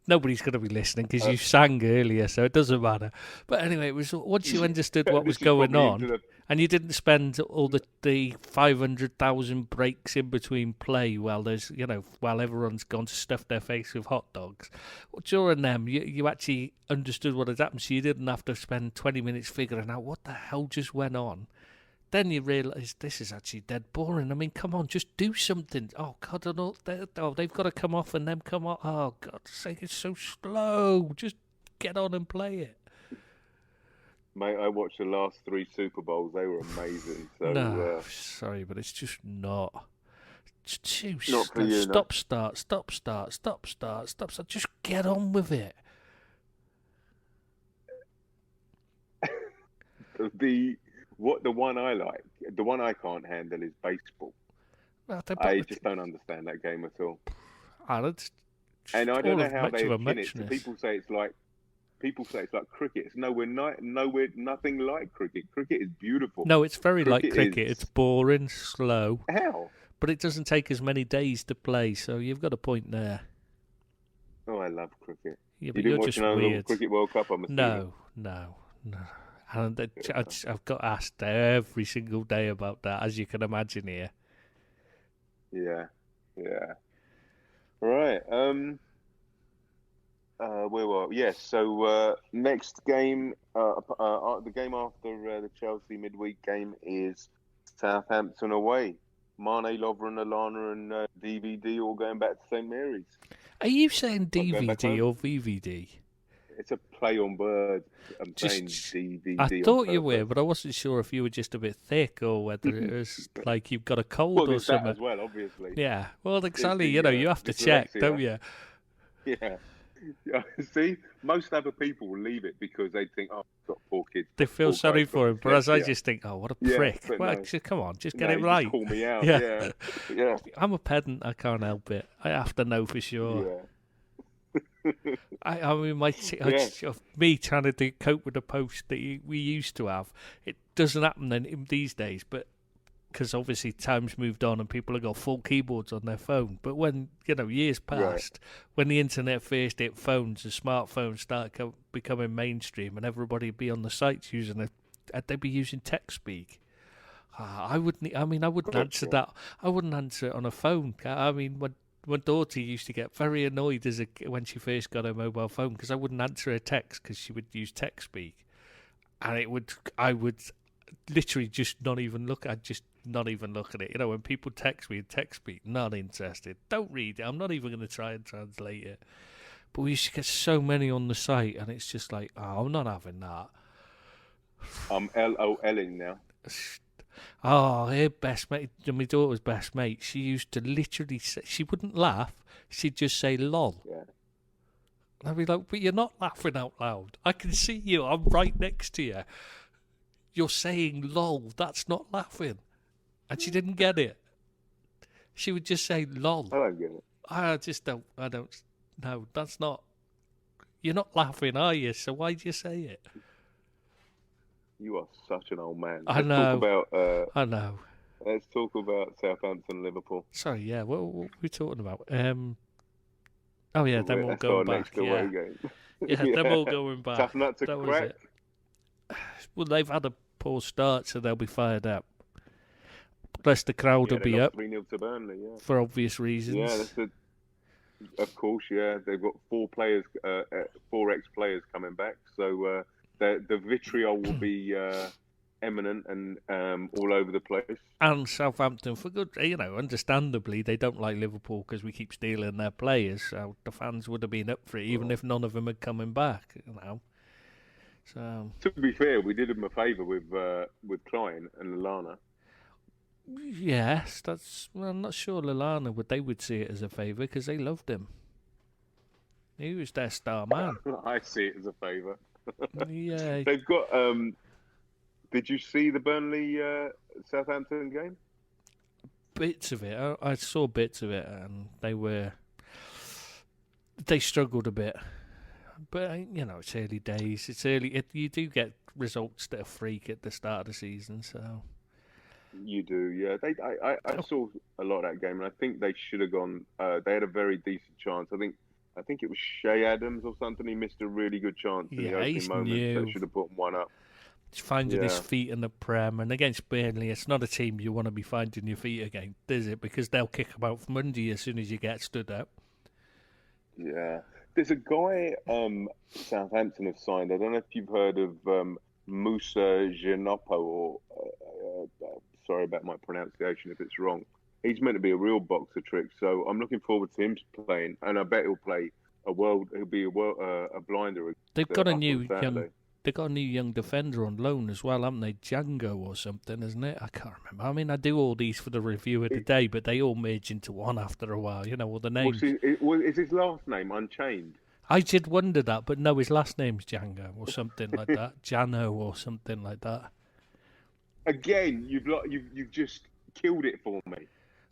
Nobody's going to be listening because you sang earlier, so it doesn't matter. But anyway, it was once you understood what was going on, and you didn't spend all the 500,000 breaks in between play while there's, while everyone's gone to stuff their face with hot dogs. Well, during them, you actually understood what had happened, so you didn't have to spend 20 minutes figuring out what the hell just went on. Then you realise this is actually dead boring. I mean, come on, just do something. Oh, God, they've got to come off and them come on. Oh, God's sake, it's so slow. Just get on and play it. Mate, I watched the last 3 Super Bowls. They were amazing. So, no, sorry, but it's just not. It's too not for you, stop, start. Just get on with it. The one I like, the one I can't handle is baseball. Well, I just don't understand that game at all. And I don't know how they pin it. So people say it's like cricket. It's nowhere nothing like cricket. Cricket is beautiful. No, it's very like cricket. It's boring, slow. How? But it doesn't take as many days to play, so you've got a point there. Oh, I love cricket. Yeah, but you're just weird. Cricket World Cup, I'm assuming. No. And I've got asked every single day about that, as you can imagine here. Yeah. Right. Where were we? Yes. So next game, the game after the Chelsea midweek game is Southampton away. Mane, Lovren, Alana, and DVD all going back to St Mary's. Are you saying DVD or VVD? It's a play on words. I'm saying DVD. I thought you were, but I wasn't sure if you were just a bit thick or whether it was like you've got a cold or something. That as well, obviously. Yeah. Well, exactly. You have to check, don't you? Yeah. See, most other people will leave it because they think, oh, I've got 4 kids. They feel sorry for him, whereas I just think, oh, what a prick. Well, come on, just get it right. Just call me out. Yeah. I'm a pedant. I can't help it. I have to know for sure. Yeah. I mean, me trying to cope with the post that we used to have, it doesn't happen these days, but because obviously time's moved on and people have got full keyboards on their phone. But when, years passed, when the internet first hit phones and smartphones started becoming mainstream and everybody would be on the sites using they'd be using TextSpeak. I wouldn't answer that. I wouldn't answer it on a phone. I mean, my daughter used to get very annoyed when she first got her mobile phone because I wouldn't answer her text because she would use TextSpeak, and I would literally just not even look. I'd just not even look at it. When people text me in TextSpeak, not interested. Don't read it. I'm not even going to try and translate it. But we used to get so many on the site, and it's just like, oh, I'm not having that. I'm LOLing now. Oh, her best mate, my daughter's best mate, she used to literally say, she wouldn't laugh, she'd just say lol. Yeah. And I'd be like, but you're not laughing out loud. I can see you, I'm right next to you. You're saying lol, that's not laughing. And she didn't get it. She would just say lol. I don't get it. I don't No, that's not. You're not laughing, are you? So why do you say it? You are such an old man. I know. I know. Let's talk about Southampton, Liverpool. Sorry, yeah. What are we talking about? Oh yeah, them all going back. Yeah. Them all going back. Tough nut to crack. Well, they've had a poor start, so they'll be fired up. Plus, the crowd will be up 3-0 to Burnley, for obvious reasons. Yeah, of course. Yeah, they've got 4 ex-players coming back, so the vitriol will be eminent and all over the place. And Southampton, for good, understandably, they don't like Liverpool because we keep stealing their players. So the fans would have been up for it, even if none of them had coming back. So to be fair, we did them a favour with Klein and Lallana. Yes, I'm not sure Lallana would see it as a favour because they loved him. He was their star man. I see it as a favour. Yeah, they've got. Did you see the Burnley Southampton game? Bits of it. I saw bits of it, and they struggled a bit. But it's early days. It's early. You do get results that are freak at the start of the season, so. You do, yeah. I saw a lot of that game, and I think they should have gone. They had a very decent chance. I think it was Shea Adams or something. He missed a really good chance in the opening moment. They should have put one up. He's finding his feet in the Prem, and against Burnley, it's not a team you want to be finding your feet against, is it? Because they'll kick them out from under you as soon as you get stood up. Yeah. There's a guy Southampton have signed. I don't know if you've heard of Musa Giannoppo, or sorry about my pronunciation if it's wrong. He's meant to be a real boxer trick, so I'm looking forward to him playing, and I bet he'll play he'll be a blinder. They've got a new young defender on loan as well, haven't they? Django or something, isn't it? I can't remember. I mean, I do all these for the review of the day, but they all merge into one after a while, all the names. Is his last name Unchained? I did wonder that, but no, his last name's Django or something like that. Jano or something like that. Again, you've just killed it for me.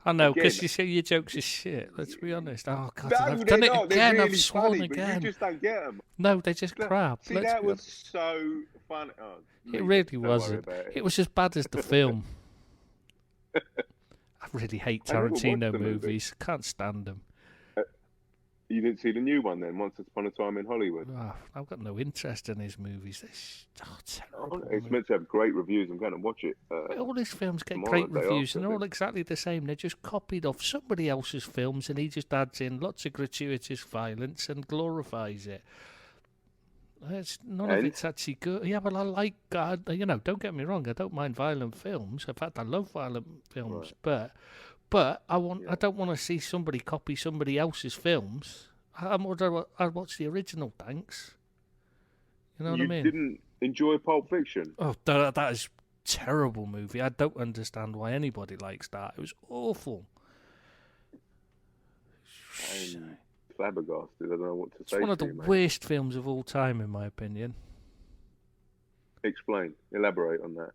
I know, because you say your jokes are shit. Let's be honest. Oh, God, I've done it again. Really I've sworn funny, again. You just don't get them. No, they're just crap. See, that was so funny. Oh, it really wasn't. It was as bad as the film. I really hate Tarantino movies. Can't stand them. You didn't see the new one then, Once Upon a Time in Hollywood? Oh, I've got no interest in his movies. Terrible. It's meant to have great reviews. I'm going to watch it. All his films get great reviews, and they're all exactly the same. They're just copied off somebody else's films, and he just adds in lots of gratuitous violence and glorifies it. None of it's actually good. Yeah, well, I like, don't get me wrong, I don't mind violent films. In fact, I love violent films, right. But I don't want to see somebody copy somebody else's films. I watch the original, thanks. You know what I mean? You didn't enjoy Pulp Fiction? Oh, that is a terrible movie. I don't understand why anybody likes that. It was awful. I'm flabbergasted. I don't know what to say. It's one of the worst films of all time, in my opinion. Explain. Elaborate on that.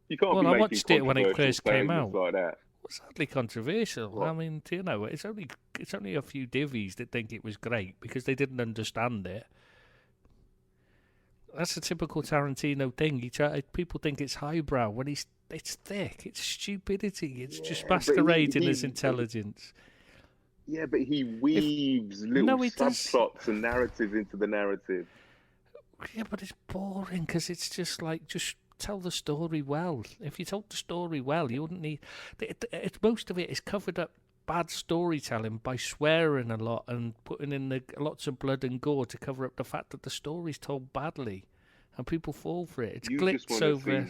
You can't. Well, I watched it when it first came out. Like that. It's hardly controversial. What? I mean, it's only a few divvies that think it was great because they didn't understand it. That's a typical Tarantino thing. People think it's highbrow when it's thick. It's stupidity. It's just masquerading as intelligence. Yeah, but he weaves little subplots and narratives into the narrative. Yeah, but it's boring because it's just tell the story well. If you told the story well, you wouldn't need. Most of it is covered up bad storytelling by swearing a lot and putting in lots of blood and gore to cover up the fact that the story's told badly, and people fall for it. It's glitz over.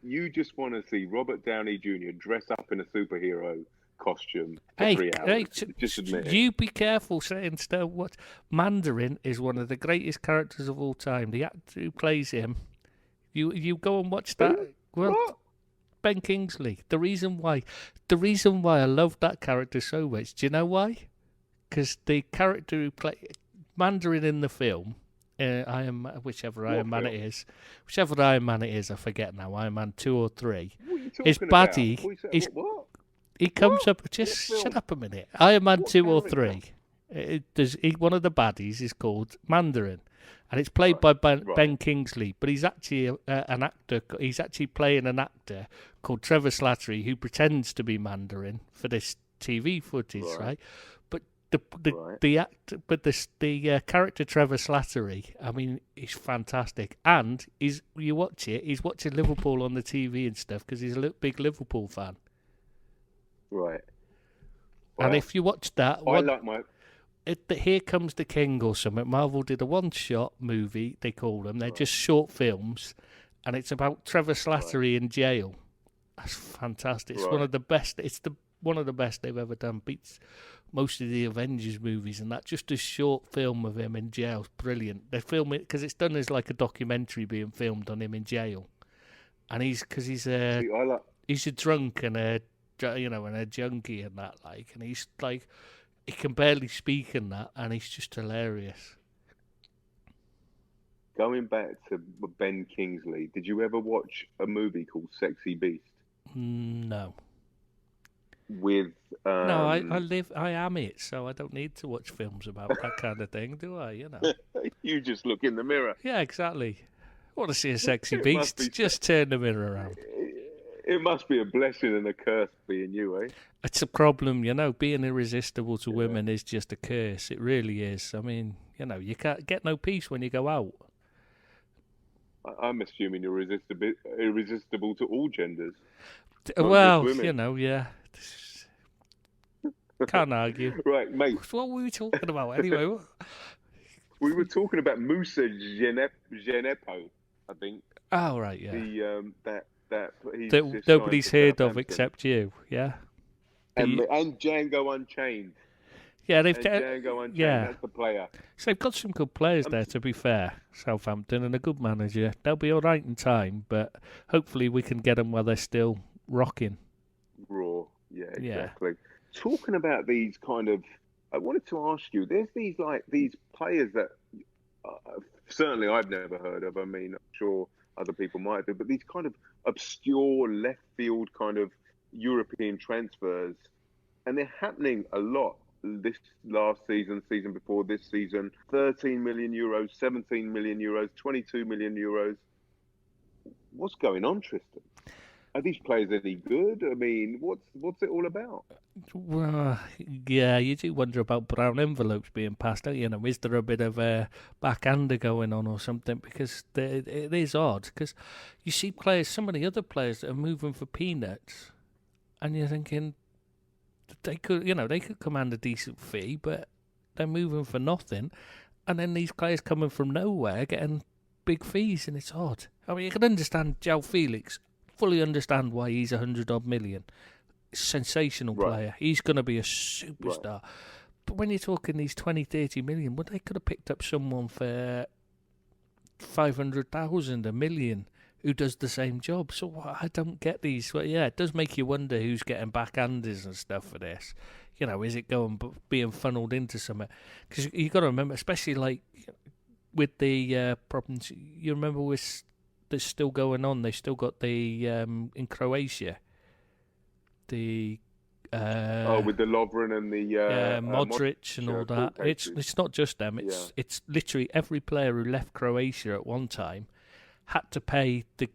You just want to see Robert Downey Jr. dress up in a superhero costume for hey, 3 hours. Just admit it. You be careful saying stuff. What Mandarin is one of the greatest characters of all time. The actor who plays him. You go and watch that. Well, what? Ben Kingsley. The reason why I love that character so much. Do you know why? Because the character who played Mandarin in the film, whichever Iron Man it is, I forget now. Iron Man 2 or 3. His baddie is. What? He comes up. Just shut up a minute. Iron Man 2 or 3. One of the baddies is called Mandarin, and it's played by Ben Kingsley. But he's actually an actor. He's actually playing an actor called Trevor Slattery who pretends to be Mandarin for this TV footage, right? But the character Trevor Slattery, I mean, he's fantastic. And you watch it, he's watching Liverpool on the TV and stuff because he's a big Liverpool fan. Right. Well, and if you watch that, Here Comes the King or something, Marvel did a one-shot movie, they call them. They're just short films, and it's about Trevor Slattery in jail. That's fantastic. It's one of the best. One of the best they've ever done. Beats most of the Avengers movies, and that just a short film of him in jail. Brilliant. They film it because it's done as like a documentary being filmed on him in jail, and he's a drunk and a junkie and that and he's like he can barely speak in that, and he's just hilarious. Going back to Ben Kingsley, did you ever watch a movie called Sexy Beast? No. With no, I am it, so I don't need to watch films about that kind of thing, do I? You know, you just look in the mirror. Yeah, exactly. I want to see a sexy beast. Just turn the mirror around. It must be a blessing and a curse being you, eh? It's a problem, being irresistible to women is just a curse. It really is. I mean, you can't get no peace when you go out. I'm assuming you're irresistible to all genders. Well, yeah. Can't argue. Right, mate. What were we talking about anyway? We were talking about Musa Genepo, I think. Oh, right, yeah. That nobody's heard of except you, yeah? And Django Unchained. Yeah, Django Unchained, that's the player. So they've got some good players there, to be fair, Southampton, and a good manager. They'll be all right in time, but hopefully we can get them while they're still rocking. Raw, yeah, exactly. Talking about these I wanted to ask you, there's these players that certainly I've never heard of. I mean, I'm sure other people might do, but these kind of obscure left field kind of European transfers, and they're happening a lot this last season before this season. 13 million euros, 17 million euros, 22 million euros. What's going on, Tristan? Are these players any good? I mean, what's it all about? Well, yeah, you do wonder about brown envelopes being passed out. Is there a bit of a backhander going on or something? Because it is odd. Because you see some of the other players that are moving for peanuts, and you're thinking they could command a decent fee, but they're moving for nothing. And then these players coming from nowhere getting big fees, and it's odd. I mean, you can understand João Felix. Fully understand why he's 100-odd million. Sensational player. He's going to be a superstar. Right. But when you're talking these 20, 30 million, well, they could have picked up someone for 500,000, $1 million, who does the same job. So I don't get these. Well, yeah, it does make you wonder who's getting backhanders and stuff for this. Is it being funneled into something? Because you got to remember, especially with the problems. You remember with. That's still going on. They still got the in Croatia. The with the Lovren and the Modric and all that. It's not just them. It's literally every player who left Croatia at one time had to pay the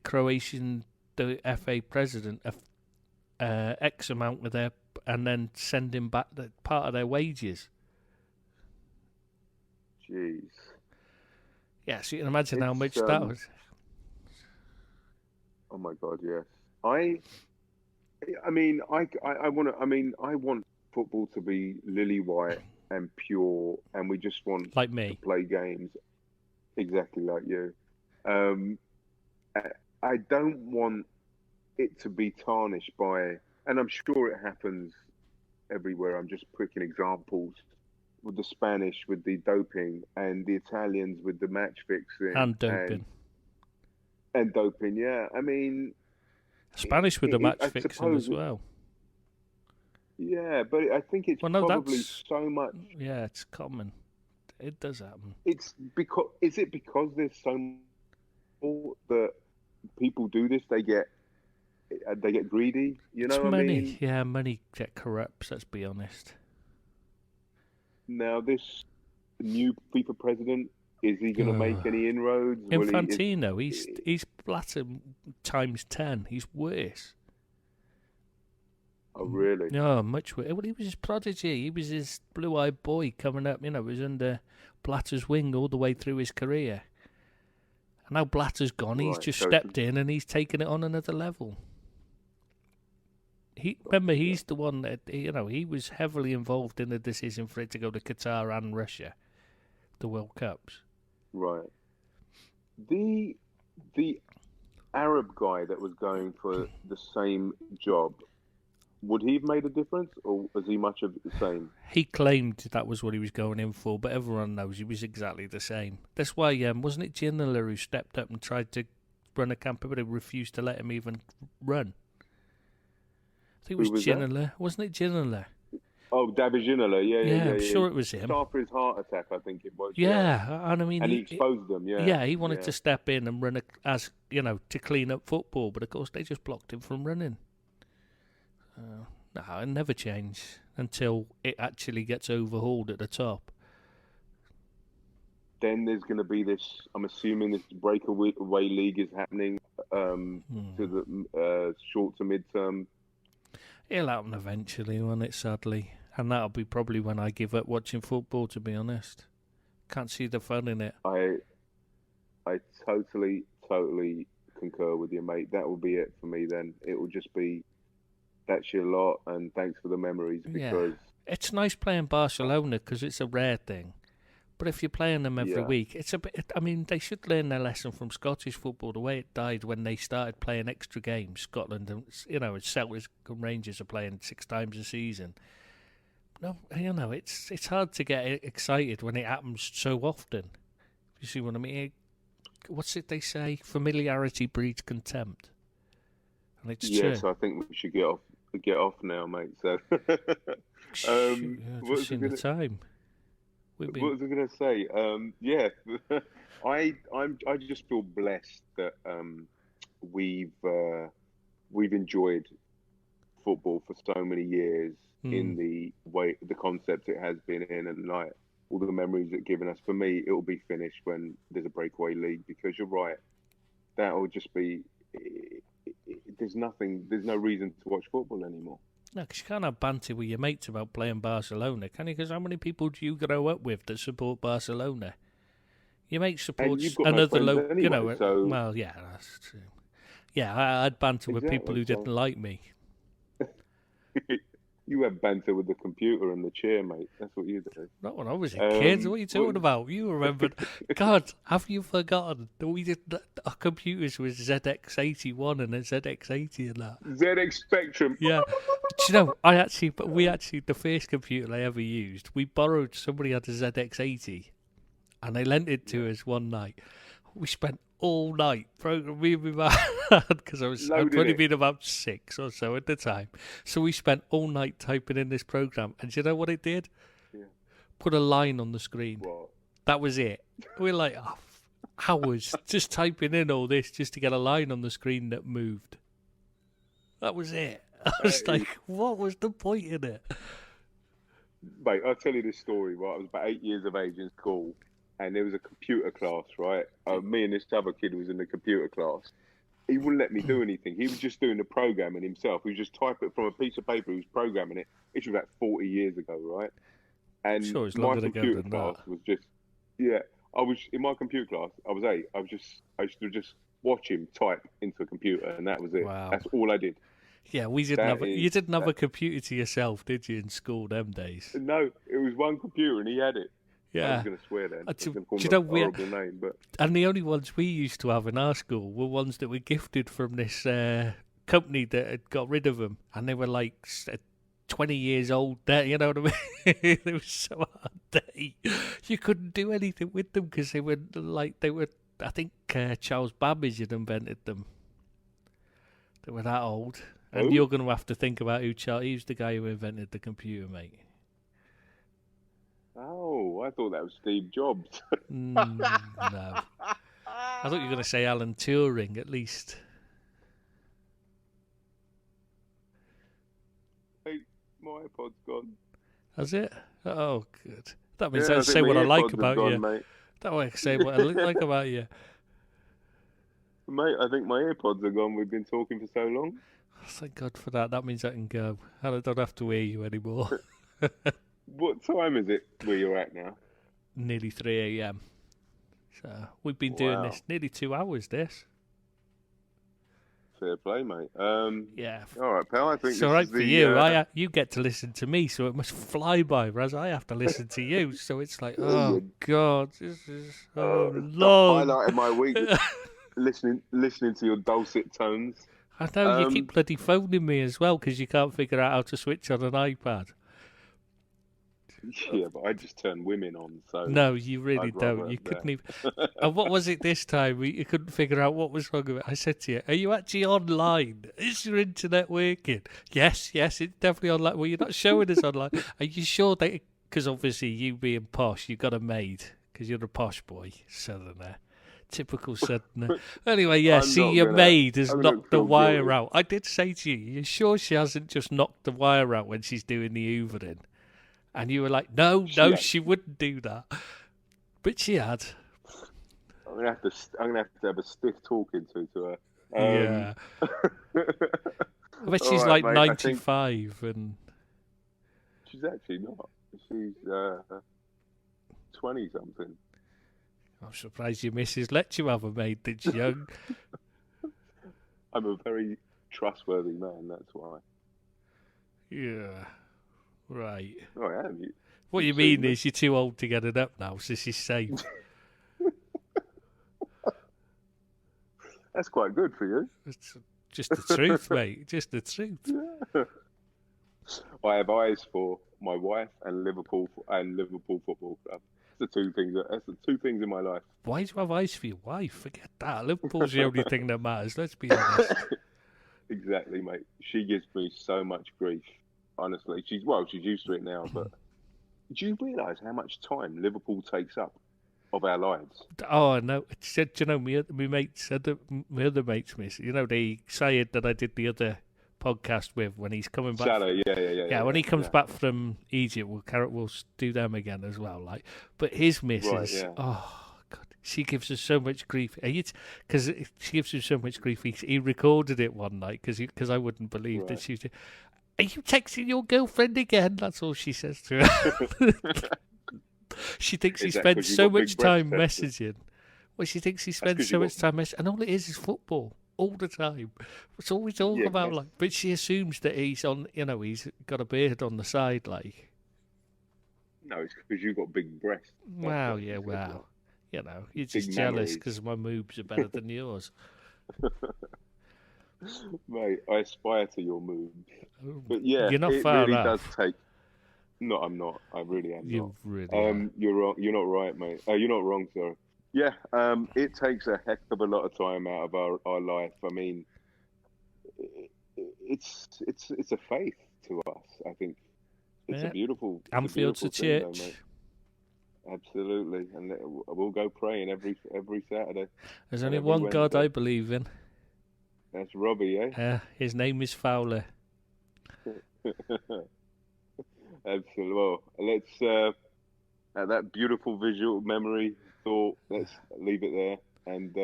FA president X amount of their, and then send him back part of their wages. Jeez. Yeah, so you can imagine how much that was. Oh my God, yes. I want football to be lily white and pure, and we just want like me to play games exactly like you. I don't want it to be tarnished by, and I'm sure it happens everywhere. I'm just picking examples with the Spanish with the doping, and the Italians with the match fixing and doping. And doping, yeah. I mean, Spanish with the match fixing as well. Yeah, but I think it's probably so much. Yeah, it's common. It does happen. Is it because there's so much that people do this? They get greedy. You know what I mean? Yeah, money get corrupt. Let's be honest. Now, this new FIFA president, is he going to make any inroads? Infantino, he's Blatter times 10. He's worse. Oh, really? No, much worse. Well, he was his prodigy. He was his blue-eyed boy coming up. Was under Blatter's wing all the way through his career. And now Blatter's gone. He's just stepped in and he's taken it on another level. He's the one that, he was heavily involved in the decision for it to go to Qatar and Russia, the World Cups. Right. The Arab guy that was going for the same job, would he have made a difference, or was he much of the same? He claimed that was what he was going in for, but everyone knows he was exactly the same. That's why, wasn't it Ginola who stepped up and tried to run a campaign, but he refused to let him even run? I think it was Ginola. Wasn't it Ginola? Oh, David Ginola, yeah. I'm sure it was him. After his heart attack, I think it was. Yeah, and I mean... And he exposed them, yeah. Yeah, he wanted to step in and run, to clean up football, but of course they just blocked him from running. No, it never change until it actually gets overhauled at the top. Then there's going to be this, I'm assuming this breakaway league is happening to the short to mid-term. It'll happen eventually, won't it, sadly? And that'll be probably when I give up watching football, to be honest. Can't see the fun in it. I totally concur with you, mate. That will be it for me then. It will just be, that's your lot, and thanks for the memories. Because it's nice playing Barcelona because it's a rare thing. But if you're playing them every week, it's a bit... I mean, they should learn their lesson from Scottish football, the way it died when they started playing extra games. Scotland and, Celtic and Rangers are playing 6 times a season. No, it's hard to get excited when it happens so often. You see what I mean? What's it they say? Familiarity breeds contempt. And it's true. Yes, I think we should get off now, mate. So, just in the time. What was I going to say? I just feel blessed that we've enjoyed football for so many years in the concept it has been in, and like all the memories it's given us. For me, it will be finished when there's a breakaway league, because you're right, that will just be. There's no reason to watch football anymore. No, because you can't have banter with your mates about playing Barcelona, can you? Because how many people do you grow up with that support Barcelona? Your mate supports another local, anyway, well, yeah, that's true. Yeah, I had banter with people who didn't like me. You had banter with the computer and the chair, mate. That's what you do. Not when I was a kid. What are you talking about? You remembered. God, have you forgotten that we did our computers with ZX81 and a ZX80 and that? ZX Spectrum. Yeah. Do you know, the first computer I ever used, we borrowed, somebody had a ZX80 and they lent it to us one night. We spent all night programming my man because I'd only been about 6 or so at the time. So we spent all night typing in this program, and do you know what it did? Yeah. Put a line on the screen. What? That was it. We're like, hours just typing in all this just to get a line on the screen that moved. That was it. I was like, what was the point in it? Mate, I'll tell you this story. Right? I was about 8 years of age in school, and there was a computer class, right? Me and this other kid was in the computer class. He wouldn't let me do anything. He was just doing the programming himself. He was just typing it from a piece of paper. He was programming it. It was about 40 years ago, right? And sure, it's my longer computer ago than class that. was just, I was in my computer class. I was 8. I used to just watch him type into a computer, and that was it. Wow. That's all I did. Yeah, you didn't have a computer to yourself, did you, in school them days? No, it was one computer, and he had it. Yeah. I was going to swear then. I was going to call him a horrible name. But... And the only ones we used to have in our school were ones that were gifted from this company that had got rid of them. And they were like 20 years old. You know what I mean? It was so hard. You couldn't do anything with them because they were, I think Charles Babbage had invented them. They were that old. And you're going to have to think about who's the guy who invented the computer, mate. Oh, I thought that was Steve Jobs. No. I thought you were going to say Alan Turing, at least. Hey, my iPod's gone. Has it? Oh, good. That means I say what I like about you. Mate. That way I can say what I like about you. Mate, I think my earpods are gone. We've been talking for so long. Thank God for that. That means I can go. And I don't have to hear you anymore. What time is it where you're at now? Nearly 3 a.m. So we've been doing this nearly 2 hours, this. Fair play, mate. Yeah. All right, pal. I think it's all right for you. You get to listen to me, so it must fly by, whereas I have to listen to you. So it's like, oh God, this is so long. Highlight of my week, listening to your dulcet tones. I know you keep bloody phoning me as well because you can't figure out how to switch on an iPad. Yeah, but I just turn women on. So no, you really don't. You couldn't even. And what was it this time? You couldn't figure out what was wrong with it. I said to you, "Are you actually online? Is your internet working?" Yes, it's definitely online. Well, you're not showing us online. Are you sure that? Because obviously, you being posh, you've got a maid because you're a posh boy, Southerner. Typical Southerner. Anyway, your maid has knocked the wire out. I did say to you, "You're sure she hasn't just knocked the wire out when she's doing the hoovering?" And you were like, no, she wouldn't do that. But she had. I'm gonna have to have a stiff talking to her. Yeah. I bet she's like 95 and. She's actually not. She's 20 something. I'm surprised your missus let you have a maid that's young. I'm a very trustworthy man. That's why. Yeah. Right. Oh, I am. What you mean is you're too old to get it up now, so she's safe. That's quite good for you. It's just the truth, mate. Just the truth. Yeah. I have eyes for my wife and Liverpool Football Club. That's the two things in my life. Why do you have eyes for your wife? Forget that. Liverpool's the only thing that matters. Let's be honest. Exactly, mate. She gives me so much grief. Honestly, she's used to it now, but do you realise how much time Liverpool takes up of our lives? Oh, no. My mate said that my other mates miss. The Syed that I did the other podcast with when he's coming back. Shadow, yeah. When he comes back from Egypt, we'll do them again as well. But his missus, oh God, she gives us so much grief. Because she gives us so much grief. He recorded it one night because I wouldn't believe that she was. Are you texting your girlfriend again? That's all she says to her. She thinks he spends so much time messaging. Well, she thinks he spends so much time messaging. And all it is football. All the time. It's always all about, but she assumes that he's on, he's got a beard on the side, like. No, it's because you've got big breasts. Wow, yeah, wow. You're just jealous because my moobs are better than yours. Mate, I aspire to your moves. But yeah, you're not far really off. Does take. No, I'm not. I really am not. Really are. You're wrong. You're not right, mate. You're not wrong, sorry. Yeah, it takes a heck of a lot of time out of our life. I mean, it's a faith to us. I think it's a beautiful. Anfield's a church. Thing, absolutely, and we'll go praying every Saturday. There's only one Wednesday. God I believe in. That's Robbie, eh? His name is Fowler. Absolutely. Well, let's at that beautiful visual memory thought. Let's leave it there, and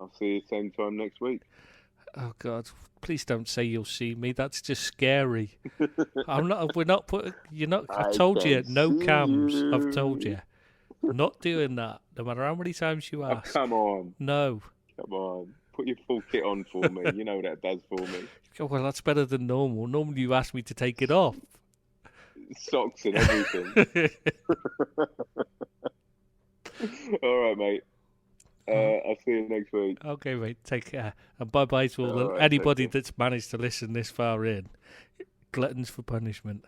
I'll see you same time next week. Oh God! Please don't say you'll see me. That's just scary. I'm not. We're not putting. You're not. I told you no cams. I've told you. I'm not doing that. No matter how many times you ask. Oh, come on. No. Come on. Put your full kit on for me. You know what that does for me. Oh, well, that's better than normal. Normally you ask me to take it off. Socks and everything. All right, mate. I'll see you next week. Okay, mate. Take care. And bye-bye to anybody that's managed to listen this far in. Gluttons for punishment.